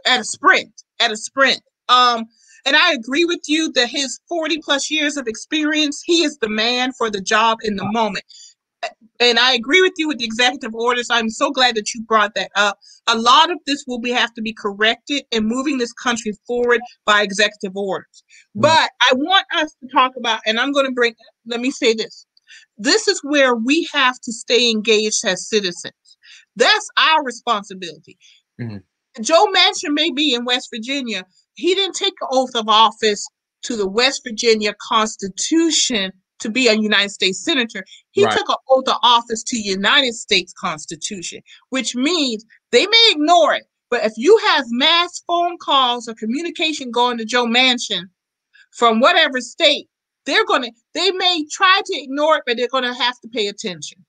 at a sprint. And I agree with you that his 40 plus years of experience, he is the man for the job in the moment. And I agree with you with the executive orders. I'm so glad that you brought that up. A lot of this will have to be corrected and moving this country forward by executive orders. But I want us to talk about, and I'm going to let me say this. This is where we have to stay engaged as citizens. That's our responsibility. Joe Manchin may be in West Virginia. He didn't take an oath of office to the West Virginia Constitution to be a United States senator. He took an oath of office to the United States Constitution, which means they may ignore it. But if you have mass phone calls or communication going to Joe Manchin from whatever state, they may try to ignore it, but they're going to have to pay attention.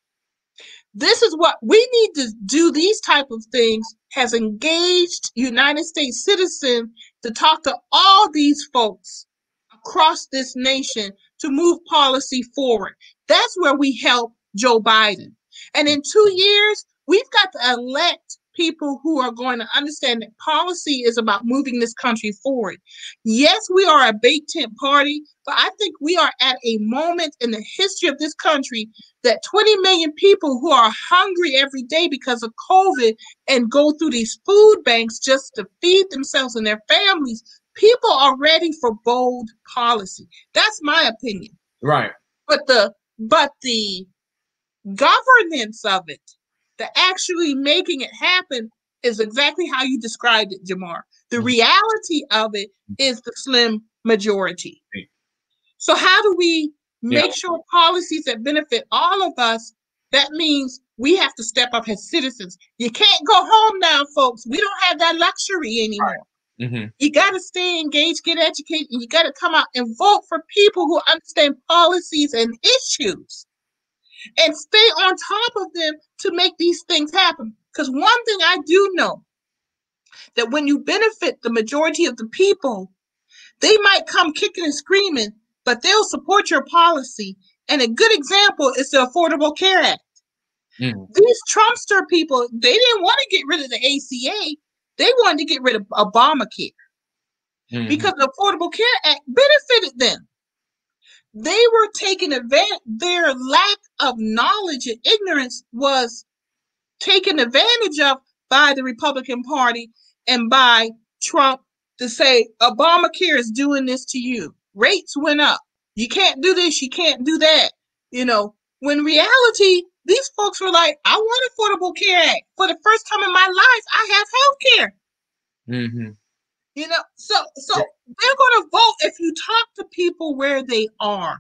This is what we need to do. These type of things has engaged United States citizens to talk to all these folks across this nation to move policy forward. That's where we help Joe Biden. And in 2 years, we've got to elect people who are going to understand that policy is about moving this country forward. Yes, we are a big tent party, but I think we are at a moment in the history of this country that 20 million people who are hungry every day because of COVID and go through these food banks just to feed themselves and their families, people are ready for bold policy. That's my opinion. Right. But the governance of it The actually making it happen is exactly how you described it, Jamarr. The reality of it is the slim majority. So how do we make sure policies that benefit all of us? That means we have to step up as citizens. You can't go home now, folks. We don't have that luxury anymore. Right. You got to stay engaged, get educated, and you got to come out and vote for people who understand policies and issues and stay on top of them to make these things happen. Because one thing I do know, that when you benefit the majority of the people, they might come kicking and screaming, but they'll support your policy. And a good example is the Affordable Care Act. These Trumpster people, they didn't want to get rid of the ACA. They wanted to get rid of Obamacare because the Affordable Care Act benefited them. They were taking advantage, their lack of knowledge and ignorance was taken advantage of by the Republican Party and by Trump to say, Obamacare is doing this to you. Rates went up. You can't do this. You can't do that. You know, when reality, these folks were like, I want Affordable Care Act. For the first time in my life, I have health care. You know, so they're going to vote if you talk to people where they are.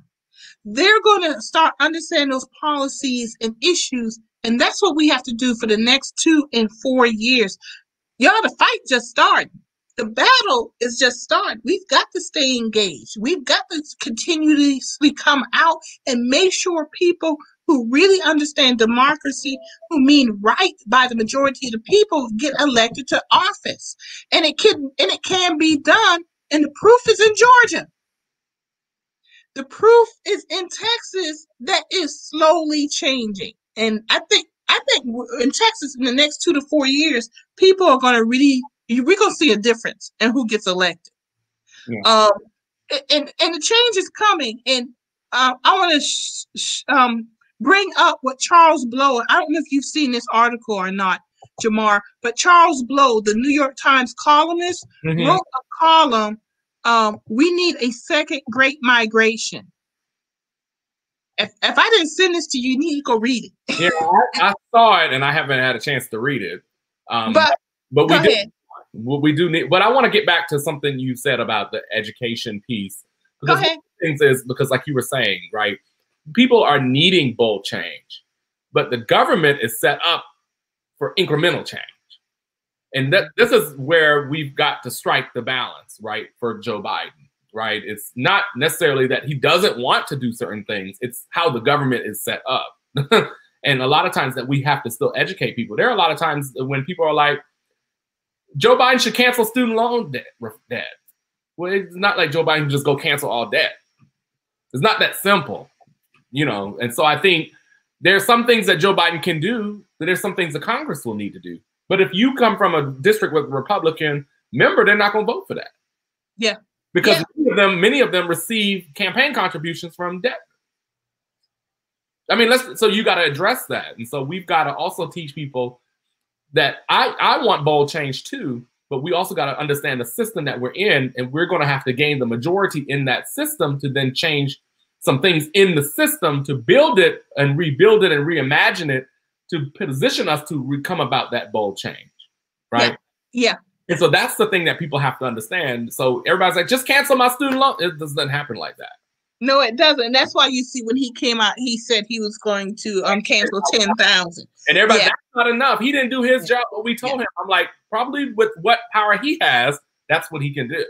They're going to start understanding those policies and issues. And that's what we have to do for the next 2 and 4 years. Y'all, the fight just started. The battle is just starting. We've got to stay engaged. We've got to continuously come out and make sure people who really understand democracy, who mean right by the majority of the people, get elected to office. And it can be done. And the proof is in Georgia. The proof is in Texas that is slowly changing. And I think in Texas in the next 2 to 4 years, people are going to we're going to see a difference in who gets elected. And the change is coming. And I want to bring up what Charles Blow, I don't know if you've seen this article or not, Jamarr, but Charles Blow, the New York Times columnist, wrote a column, we need a second Great Migration. If I didn't send this to you, you need to go read it. Yeah, I saw it and I haven't had a chance to read it. But we do need, but I want to get back to something you said about the education piece. Because go ahead. Things is, because like you were saying, right, people are needing bold change, but the government is set up for incremental change. And this is where we've got to strike the balance, right, for Joe Biden. Right. It's not necessarily that he doesn't want to do certain things. It's how the government is set up. And a lot of times that we have to still educate people. There are a lot of times when people are like, Joe Biden should cancel student loan debt. Well, it's not like Joe Biden can just go cancel all debt. It's not that simple, you know. And so I think there's some things that Joe Biden can do, but there's some things the Congress will need to do. But if you come from a district with a Republican member, they're not going to vote for that. Yeah. Because many of them receive campaign contributions from debt. I mean, so you got to address that. And so we've got to also teach people that I want bold change too, but we also got to understand the system that we're in, and we're going to have to gain the majority in that system to then change some things in the system to build it and rebuild it and reimagine it to position us to come about that bold change, right? Yeah. And so that's the thing that people have to understand. So everybody's like, just cancel my student loan. It doesn't happen like that. No, it doesn't. And that's why you see when he came out, he said he was going to cancel 10,000. And everybody's that's not enough. He didn't do his job, but we told him. I'm like, probably with what power he has, that's what he can do.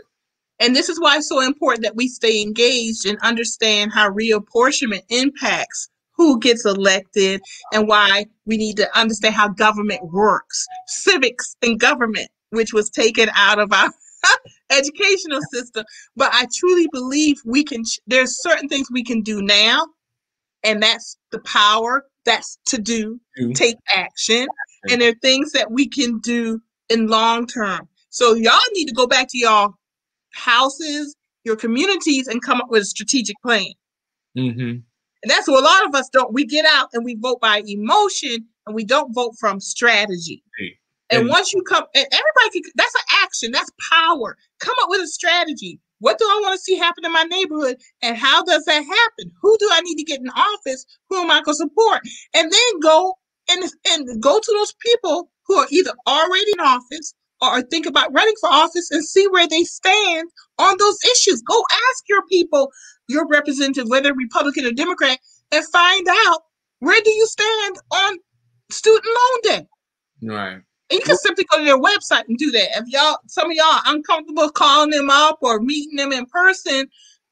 And this is why it's so important that we stay engaged and understand how reapportionment impacts who gets elected and why we need to understand how government works. Civics and government, which was taken out of our educational system. But I truly believe there's certain things we can do now, and that's the power, that's to do, take action. And there are things that we can do in long term. So y'all need to go back to y'all houses, your communities, and come up with a strategic plan. And that's what a lot of us don't. We get out and we vote by emotion, and we don't vote from strategy. And once you come, and everybody can, that's an action, that's power. Come up with a strategy. What do I want to see happen in my neighborhood? And how does that happen? Who do I need to get in office? Who am I going to support? And then go and go to those people who are either already in office or are thinking about running for office and see where they stand on those issues. Go ask your people, your representative, whether Republican or Democrat, and find out where do you stand on student loan debt. Right. And you can simply go to their website and do that. If some of y'all are uncomfortable calling them up or meeting them in person,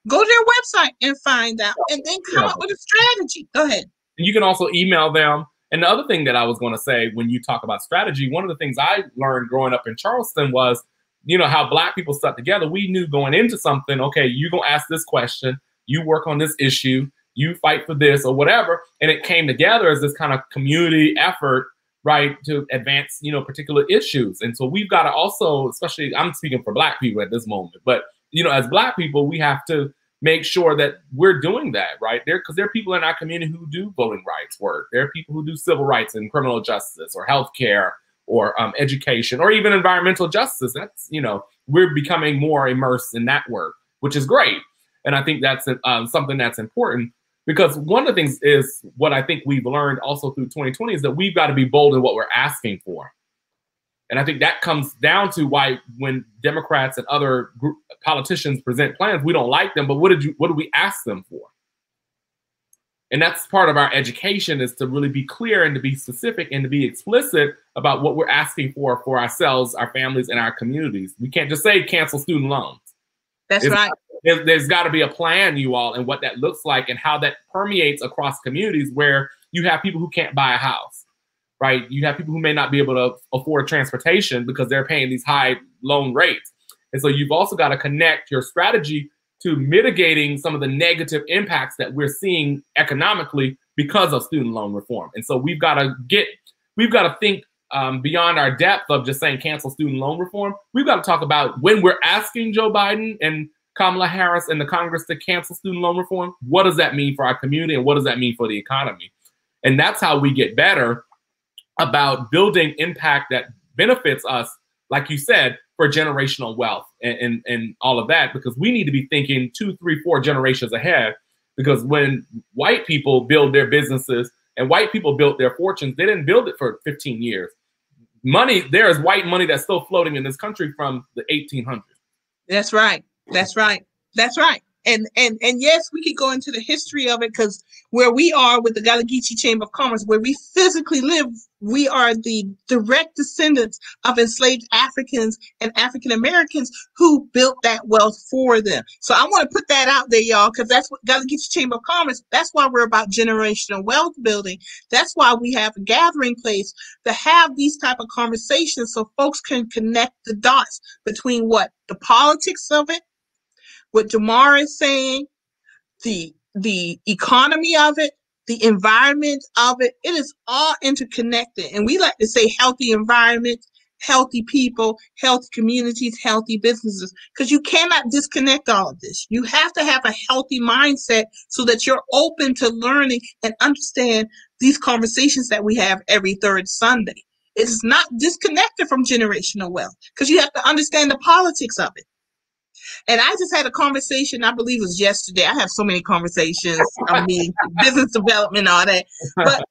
go to their website and find out, and then come up with a strategy. Go ahead. And you can also email them. And the other thing that I was going to say when you talk about strategy, one of the things I learned growing up in Charleston was, how Black people stuck together. We knew going into something, okay, you're going to ask this question, you work on this issue, you fight for this or whatever. And it came together as this kind of community effort, right, to advance, particular issues. And so we've got to also, especially, I'm speaking for Black people at this moment, but, as Black people, we have to make sure that we're doing that, right? Because there are people in our community who do voting rights work. There are people who do civil rights and criminal justice or healthcare or education or even environmental justice. That's, we're becoming more immersed in that work, which is great. And I think that's something that's important, because one of the things is what I think we've learned also through 2020 is that we've got to be bold in what we're asking for. And I think that comes down to why when Democrats and other politicians present plans, we don't like them, but what do we ask them for? And that's part of our education, is to really be clear and to be specific and to be explicit about what we're asking for ourselves, our families, and our communities. We can't just say cancel student loans. That's right. There's got to be a plan, you all, and what that looks like and how that permeates across communities where you have people who can't buy a house. Right? You have people who may not be able to afford transportation because they're paying these high loan rates. And so you've also got to connect your strategy to mitigating some of the negative impacts that we're seeing economically because of student loan reform. And so we've got to think beyond our depth of just saying cancel student loan reform. We've got to talk about when we're asking Joe Biden and Kamala Harris and the Congress to cancel student loan reform, what does that mean for our community and what does that mean for the economy? And that's how we get better about building impact that benefits us, like you said, for generational wealth and all of that, because we need to be thinking 2, 3, 4 generations ahead. Because when white people build their businesses and white people built their fortunes, they didn't build it for 15 years. There is white money that's still floating in this country from the 1800s. That's right. That's right. That's right. And yes, we could go into the history of it, because where we are with the Gallagher Chamber of Commerce, where we physically live, we are the direct descendants of enslaved Africans and African Americans who built that wealth for them. So I want to put that out there, y'all, because that's what Gallagher Chamber of Commerce, that's why we're about generational wealth building. That's why we have a gathering place to have these type of conversations so folks can connect the dots between what the politics of it, what Jamarr is saying, the economy of it, the environment of it. It is all interconnected. And we like to say healthy environment, healthy people, healthy communities, healthy businesses, because you cannot disconnect all of this. You have to have a healthy mindset so that you're open to learning and understand these conversations that we have every third Sunday. It is not disconnected from generational wealth, because you have to understand the politics of it. And I just had a conversation, I believe it was yesterday. I have so many conversations, business development, all that. But,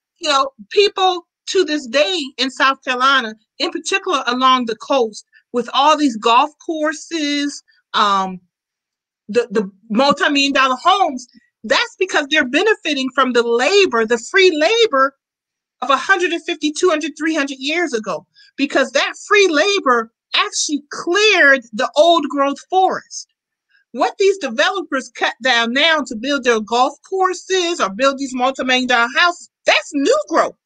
people to this day in South Carolina, in particular along the coast, with all these golf courses, the multi-million-dollar homes, that's because they're benefiting from the labor, the free labor of 150, 200, 300 years ago, because that free labor actually cleared the old growth forest. What these developers cut down now to build their golf courses or build these multi-million-dollar houses, that's new growth.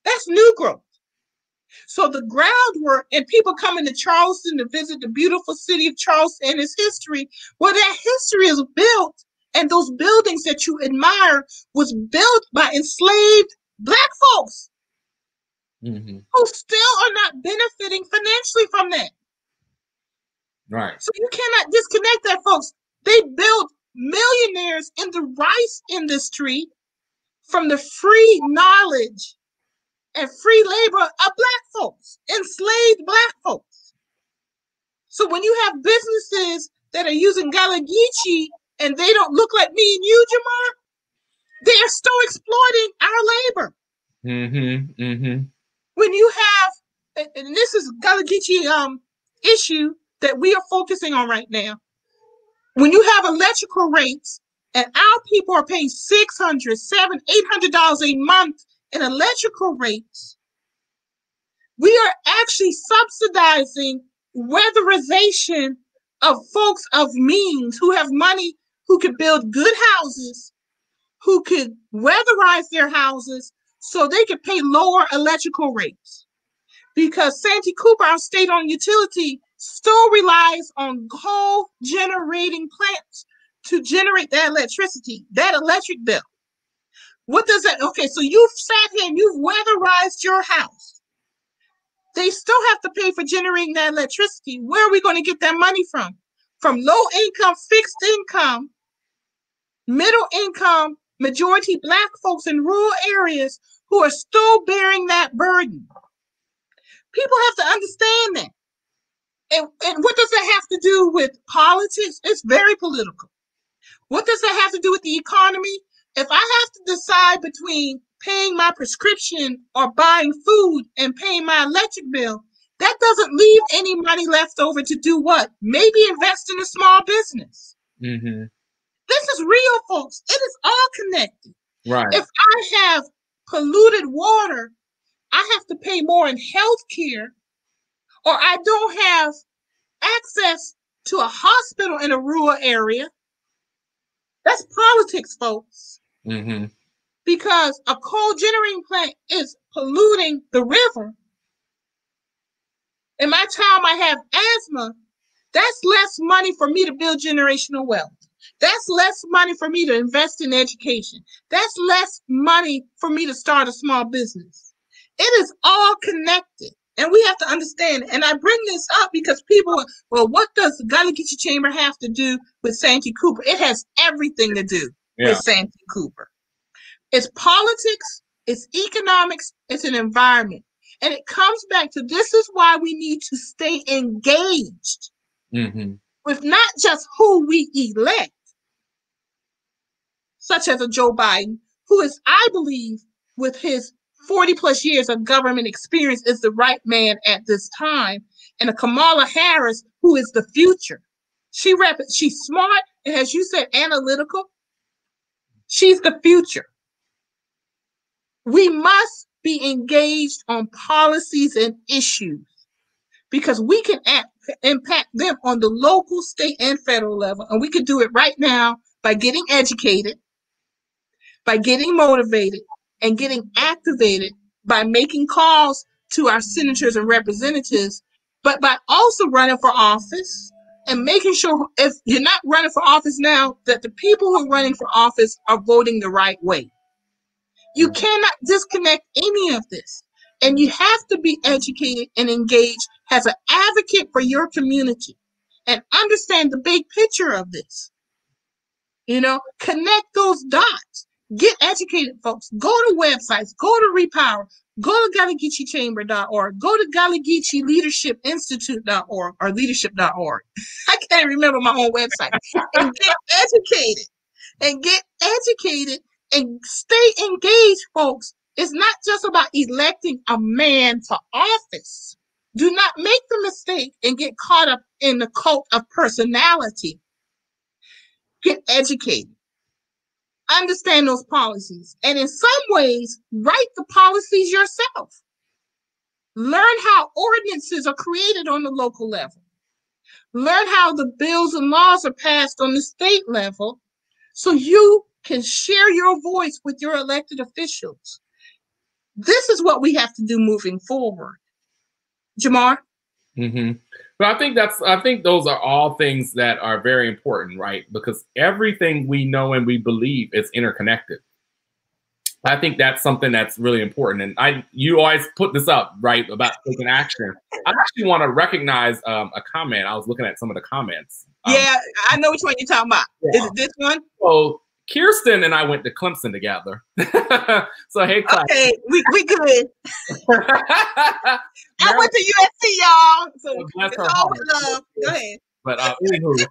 That's new growth. So the groundwork, and people coming to Charleston to visit the beautiful city of Charleston and its history, well, that history is built, and those buildings that you admire was built by enslaved Black folks. Mm-hmm. Who still are not benefiting financially from that. Right. So you cannot disconnect that, folks. They built millionaires in the rice industry from the free knowledge and free labor of Black folks, enslaved Black folks. So when you have businesses that are using Gallagher and they don't look like me and you, Jamarr, they are still exploiting our labor. Mm-hmm. Mm-hmm. When you have, and this is Gullah-Geechee issue that we are focusing on right now. When you have electrical rates and our people are paying $600, $700, $800 a month in electrical rates, we are actually subsidizing weatherization of folks of means who have money, who could build good houses, who could weatherize their houses so they could pay lower electrical rates. Because Santee Cooper, our state-owned utility, still relies on coal generating plants to generate that electricity, that electric bill. What does that? Okay, so you've sat here and you've weatherized your house. They still have to pay for generating that electricity. Where are we going to get that money from? From low income, fixed income, middle income, majority Black folks in rural areas who are still bearing that burden. People have to understand that. And what does that have to do with politics? It's very political. What does that have to do with the economy? If I have to decide between paying my prescription or buying food and paying my electric bill, that doesn't leave any money left over to do what? Maybe invest in a small business. Mm-hmm. This is real, folks. It is all connected. Right. If I have polluted water, I have to pay more in health care, or I don't have access to a hospital in a rural area. That's politics, folks. Mm-hmm. Because a coal generating plant is polluting the river, and my child might have asthma, that's less money for me to build generational wealth. That's less money for me to invest in education. That's less money for me to start a small business. It is all connected. And we have to understand. And I bring this up because people, well, what does the Gullah-Geechee Chamber have to do with Santee Cooper? It has everything to do with Santee Cooper. It's politics, it's economics, it's an environment. And it comes back to this is why we need to stay engaged with not just who we elect, such as a Joe Biden, who is, I believe, with his 40 plus years of government experience, is the right man at this time, and a Kamala Harris, who is the future. She's smart, and as you said, analytical. She's the future. We must be engaged on policies and issues because we can impact them on the local, state, and federal level. And we can do it right now by getting educated, by getting motivated, and getting activated by making calls to our senators and representatives, but by also running for office and making sure if you're not running for office now, that the people who are running for office are voting the right way. You cannot disconnect any of this. And you have to be educated and engaged as an advocate for your community and understand the big picture of this. You know, connect those dots. Get educated, folks. Go to websites. Go to Repower. Go to GullahGeecheeChamber.org. Go to GullahGeecheeLeadershipInstitute.org or leadership.org. I can't remember my own website. And get educated. And get educated and stay engaged, folks. It's not just about electing a man to office. Do not make the mistake and get caught up in the cult of personality. Get educated. Understand those policies. And in some ways, write the policies yourself. Learn how ordinances are created on the local level. Learn how the bills and laws are passed on the state level so you can share your voice with your elected officials. This is what we have to do moving forward. Jamarr? But I think those are all things that are very important, right? Because everything we know and we believe is interconnected. I think that's something that's really important. And you always put this up, right, about taking action. I actually want to recognize a comment. I was looking at some of the comments. Yeah, I know which one you're talking about. Yeah. Is it this one? So Kirsten and I went to Clemson together. So hey, class. Okay, we good. I went to USC, y'all. So it's all with love. Go ahead. But anywho,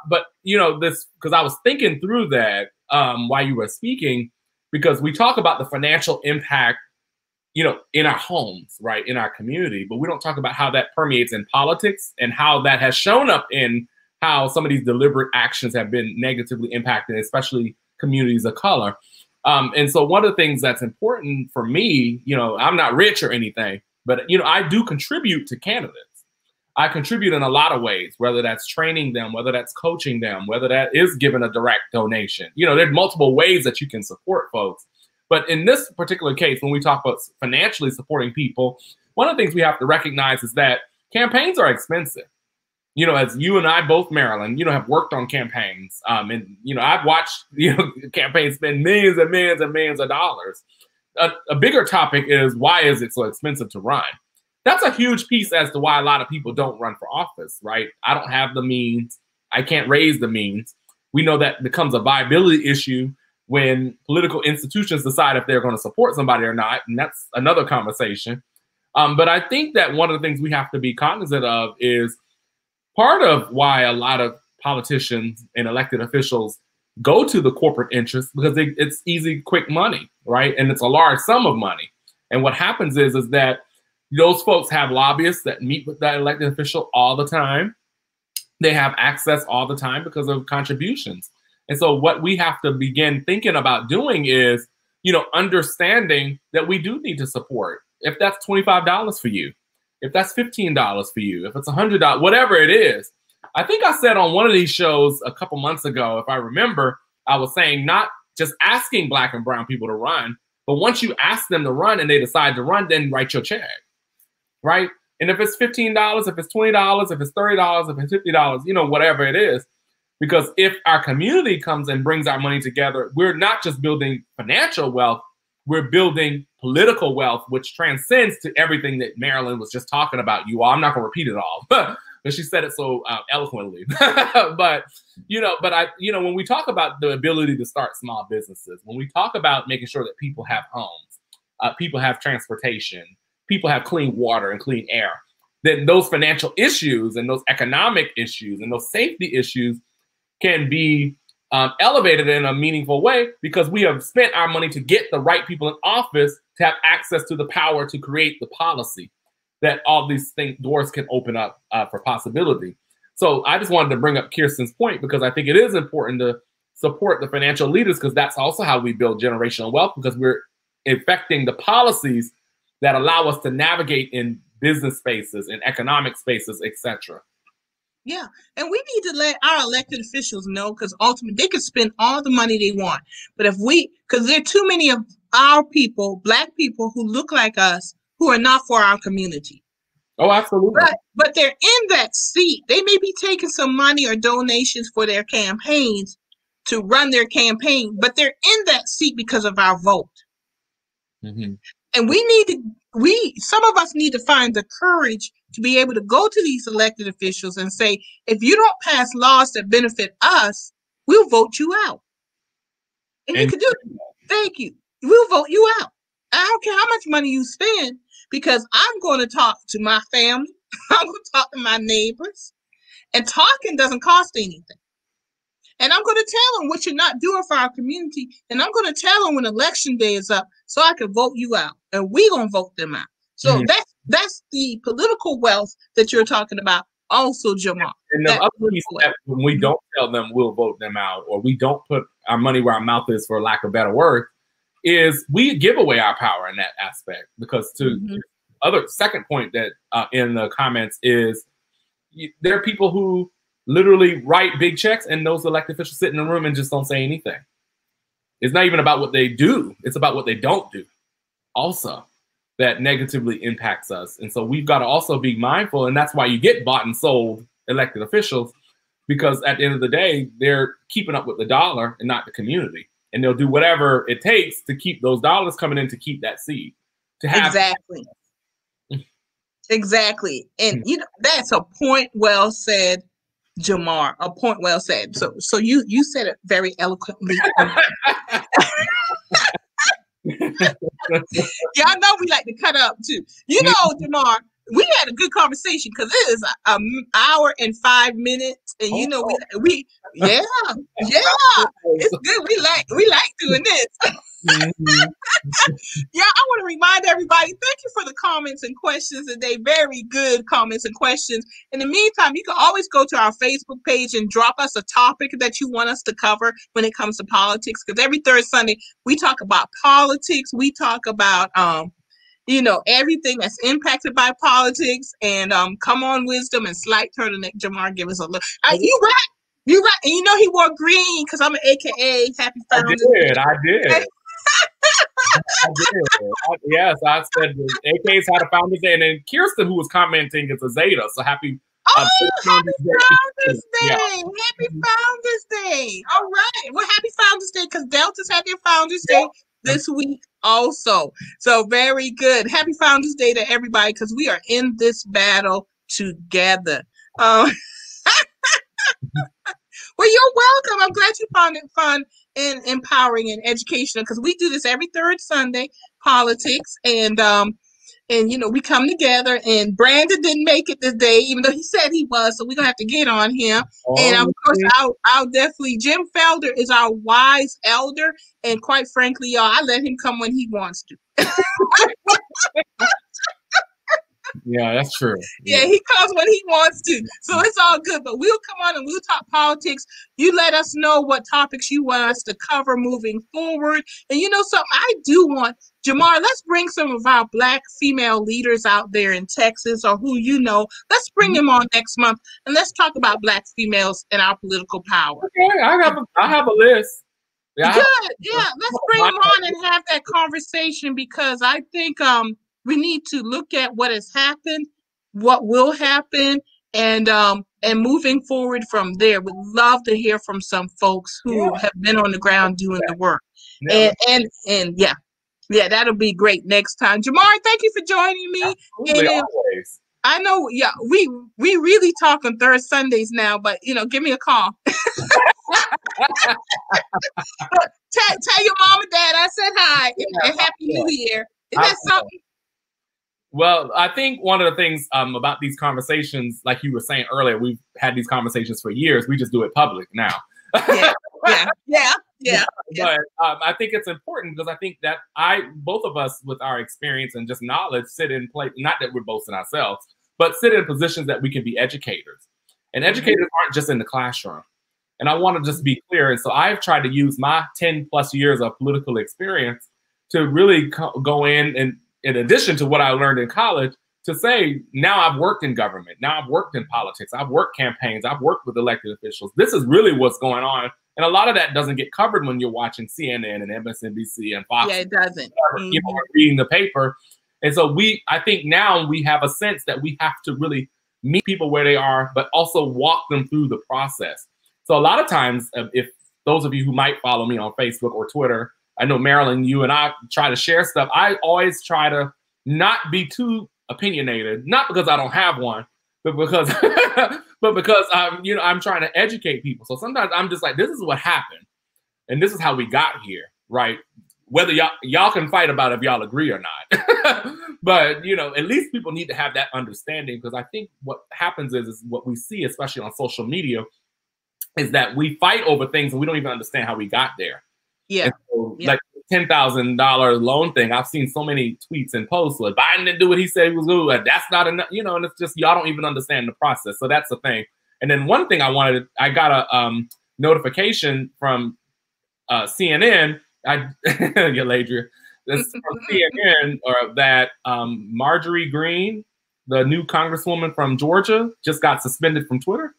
but you know this because I was thinking through that while you were speaking, because we talk about the financial impact in our homes, right, in our community, but we don't talk about how that permeates in politics and how that has shown up in how some of these deliberate actions have been negatively impacting, especially communities of color. And so one of the things that's important for me, I'm not rich or anything, but, I do contribute to candidates. I contribute in a lot of ways, whether that's training them, whether that's coaching them, whether that is giving a direct donation. There's multiple ways that you can support folks. But in this particular case, when we talk about financially supporting people, one of the things we have to recognize is that campaigns are expensive. As you and I both, Marilyn, have worked on campaigns. And, I've watched, campaigns spend millions and millions and millions of dollars. A bigger topic is, why is it so expensive to run? That's a huge piece as to why a lot of people don't run for office, right? I don't have the means. I can't raise the means. We know that becomes a viability issue when political institutions decide if they're going to support somebody or not. And that's another conversation. But I think that one of the things we have to be cognizant of is part of why a lot of politicians and elected officials go to the corporate interests, because it's easy, quick money, right? And it's a large sum of money. And what happens is that those folks have lobbyists that meet with that elected official all the time. They have access all the time because of contributions. And so what we have to begin thinking about doing is, understanding that we do need to support. If that's $25 for you, if that's $15 for you, if it's $100, whatever it is. I think I said on one of these shows a couple months ago, if I remember, I was saying not just asking Black and brown people to run, but once you ask them to run and they decide to run, then write your check, right? And if it's $15, if it's $20, if it's $30, if it's $50, whatever it is. Because if our community comes and brings our money together, we're not just building financial wealth, we're building political wealth, which transcends to everything that Marilyn was just talking about. I'm not going to repeat it all, but she said it so eloquently. but when we talk about the ability to start small businesses, when we talk about making sure that people have homes, people have transportation, people have clean water and clean air, then those financial issues and those economic issues and those safety issues can be elevated in a meaningful way, because we have spent our money to get the right people in office to have access to the power to create the policy that all these doors can open up for possibility. So I just wanted to bring up Kirsten's point, because I think it is important to support the financial leaders, because that's also how we build generational wealth, because we're affecting the policies that allow us to navigate in business spaces, in economic spaces, etc. Yeah, and we need to let our elected officials know, because ultimately they can spend all the money they want. But because there are too many of our people, Black people who look like us, who are not for our community. Oh, absolutely. But they're in that seat. They may be taking some money or donations for their campaigns to run their campaign, but they're in that seat because of our vote. Mm-hmm. And some of us need to find the courage to be able to go to these elected officials and say, if you don't pass laws that benefit us, we'll vote you out. And you can do it. Thank you. We'll vote you out. I don't care how much money you spend, because I'm going to talk to my family. I'm going to talk to my neighbors. And talking doesn't cost anything. And I'm going to tell them what you're not doing for our community. And I'm going to tell them when election day is up, so I can vote you out. And we're going to vote them out. So that's the political wealth that you're talking about also, Jamarr. And the other piece that when we don't tell them we'll vote them out, or we don't put our money where our mouth is, for lack of better word, is we give away our power in that aspect. Because to other second point that in the comments is, there are people who literally write big checks, and those elected officials sit in the room and just don't say anything. It's not even about what they do. It's about what they don't do also that negatively impacts us. And so we've got to also be mindful. And that's why you get bought and sold elected officials, because at the end of the day, they're keeping up with the dollar and not the community. And they'll do whatever it takes to keep those dollars coming in, to keep that seat. To have exactly. Exactly. And that's a point well said, Jamarr, a point well said. So you said it very eloquently. Yeah, I know we like to cut up too. Jamarr, we had a good conversation, because it is an hour and 5 minutes, and we yeah, it's good. We like doing this. Yeah, I want to remind everybody, thank you for the comments and questions today. Very good comments and questions. In the meantime, you can always go to our Facebook page and drop us a topic that you want us to cover when it comes to politics. Because every third Sunday, we talk about politics. We talk about, everything that's impacted by politics. And come on, wisdom and slight turtleneck. Jamarr, give us a look. You right. You right. And he wore green because I'm an AKA Happy Founders Day. I did. Yes, I said the AK's had a Founders Day, and then Kirsten, who was commenting, is a Zeta. So happy. Happy Founders Day! Yeah. Happy Founders Day! All right. Well, happy Founders Day because Delta's had their Founders Day this week also. So very good. Happy Founders Day to everybody because we are in this battle together. Well, you're welcome. I'm glad you found it fun and empowering and educational because we do this every third Sunday, politics, and we come together. And Brandon didn't make it this day, even though he said he was, so we're gonna have to get on him. And of course, I'll definitely. Jim Felder is our wise elder, and quite frankly, y'all, I let him come when he wants to. Yeah, that's true. Yeah, he comes when he wants to. So it's all good. But we'll come on and we'll talk politics. You let us know what topics you want us to cover moving forward. And something I do want, Jamarr, let's bring some of our Black female leaders out there in Texas or who let's bring them on next month and let's talk about Black females and our political power. Okay, I have a list. Yeah, good. Yeah, let's bring them on and have that conversation because I think we need to look at what has happened, what will happen, and moving forward from there. We'd love to hear from some folks who have been on the ground doing the work. Yeah. And that'll be great next time. Jamarr, thank you for joining me. Absolutely, always. I know, we really talk on third Sundays now, but give me a call. Tell your mom and dad I said hi and Happy New Year. Is that something? Well, I think one of the things about these conversations, like you were saying earlier, we've had these conversations for years. We just do it public now. Yeah. But I think it's important because I think that both of us with our experience and just knowledge sit in place, not that we're boasting ourselves, but sit in positions that we can be educators. And educators aren't just in the classroom. And I want to just be clear. And so I've tried to use my 10 plus years of political experience to really go in addition to what I learned in college, to say, now I've worked in government, now I've worked in politics, I've worked campaigns, I've worked with elected officials. This is really what's going on. And a lot of that doesn't get covered when you're watching CNN and MSNBC and Fox. Yeah, it doesn't. Reading the paper. And so I think now we have a sense that we have to really meet people where they are, but also walk them through the process. So a lot of times, if those of you who might follow me on Facebook or Twitter, I know, Marilyn, you and I try to share stuff. I always try to not be too opinionated, not because I don't have one, but because I'm trying to educate people. So sometimes I'm just like, this is what happened, and this is how we got here, right? Whether y'all can fight about if y'all agree or not, but at least people need to have that understanding, because I think what happens is what we see, especially on social media, is that we fight over things and we don't even understand how we got there. Yeah. So, like $10,000 loan thing, I've seen so many tweets and posts like Biden didn't do what he said he was going to. That's not enough, and it's just y'all don't even understand the process. So that's the thing. And then one thing I got a notification from CNN. Ladria, this from CNN, or that Marjorie Greene, the new congresswoman from Georgia, just got suspended from Twitter.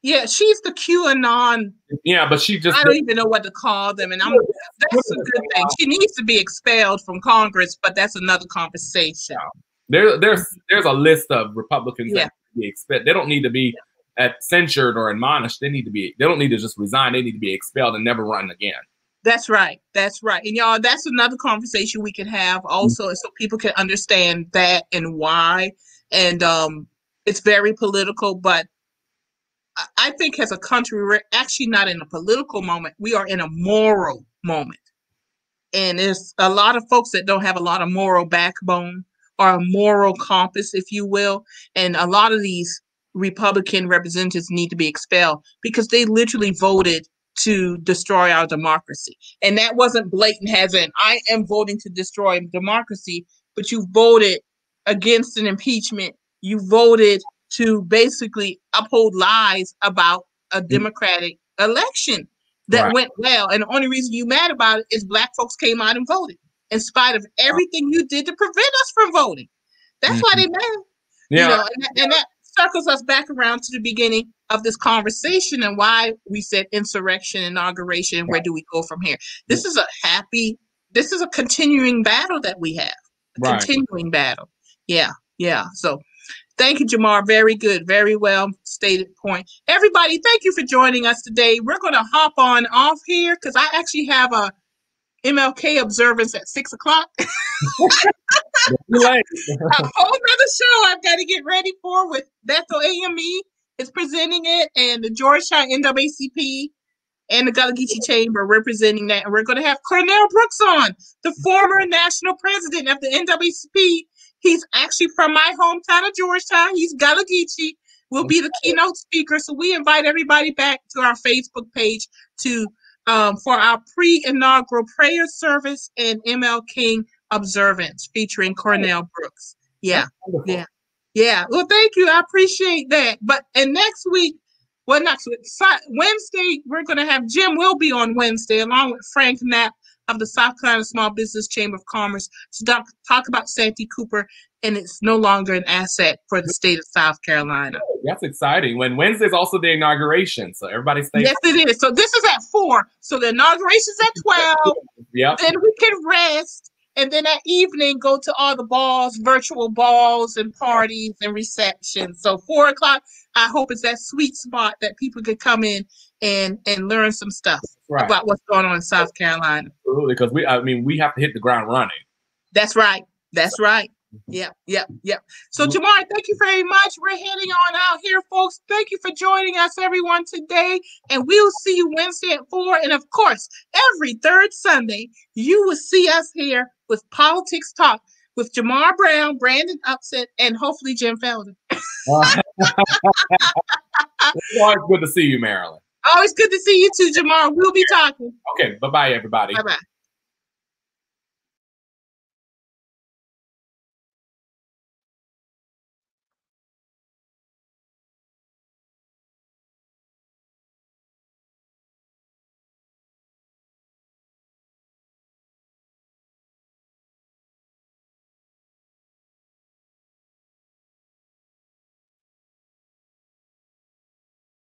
Yeah, she's the QAnon. Yeah, but she just... I don't even know what to call them. And that's a good thing. She needs to be expelled from Congress, but that's another conversation. There's a list of Republicans that need to be expelled. They don't need to be censured or admonished. They don't need to just resign. They need to be expelled and never run again. That's right. That's right. And y'all, that's another conversation we can have also, so people can understand that and why. And it's very political, but I think as a country, we're actually not in a political moment. We are in a moral moment. And there's a lot of folks that don't have a lot of moral backbone or a moral compass, if you will. And a lot of these Republican representatives need to be expelled because they literally voted to destroy our democracy. And that wasn't blatant as in, I am voting to destroy democracy, but you voted against an impeachment. You voted to basically uphold lies about a democratic election that went well. And the only reason you mad about it is Black folks came out and voted in spite of everything you did to prevent us from voting. That's why they mad. You know, and that circles us back around to the beginning of this conversation and why we said insurrection, inauguration, and where do we go from here? This is a continuing battle that we have. Continuing battle. Yeah. So thank you, Jamarr. Very good. Very well stated point. Everybody, thank you for joining us today. We're going to hop on off here because I actually have a MLK observance at 6 o'clock. A whole nother show I've got to get ready for with Bethel AME is presenting it, and the Georgetown NAACP and the Gullah Geechee Chamber representing that. And we're going to have Cornell Brooks on, the former national president of the NAACP. He's actually from my hometown of Georgetown. He's Gullah Geechee. Will be the keynote speaker. So we invite everybody back to our Facebook page to for our pre-inaugural prayer service and ML King observance featuring Cornell Brooks. Yeah. Well, thank you. I appreciate that. And next week, Wednesday, we're going to have Jim will be on Wednesday along with Frank Knapp of the South Carolina Small Business Chamber of Commerce to talk about Santee Cooper, and it's no longer an asset for the state of South Carolina. That's exciting. When Wednesday's also the inauguration, so everybody stay. Yes, it is. So this is at 4. So the inauguration's at 12. Yep. Then we can rest. And then that evening, go to all the balls, virtual balls and parties and receptions. So 4 o'clock, I hope it's that sweet spot that people could come in and learn some stuff about what's going on in South Carolina. Absolutely, because we have to hit the ground running. That's right. Yep. So Jamarr, thank you very much. We're heading on out here, folks. Thank you for joining us, everyone, today. And we'll see you Wednesday at 4. And of course, every third Sunday, you will see us here with Politics Talk with Jamarr Brown, Brandon Upson, and hopefully Jim Felder. It's always good to see you, Marilyn. Always good to see you too, Jamarr. We'll be talking. Okay. Bye-bye, everybody. Bye-bye.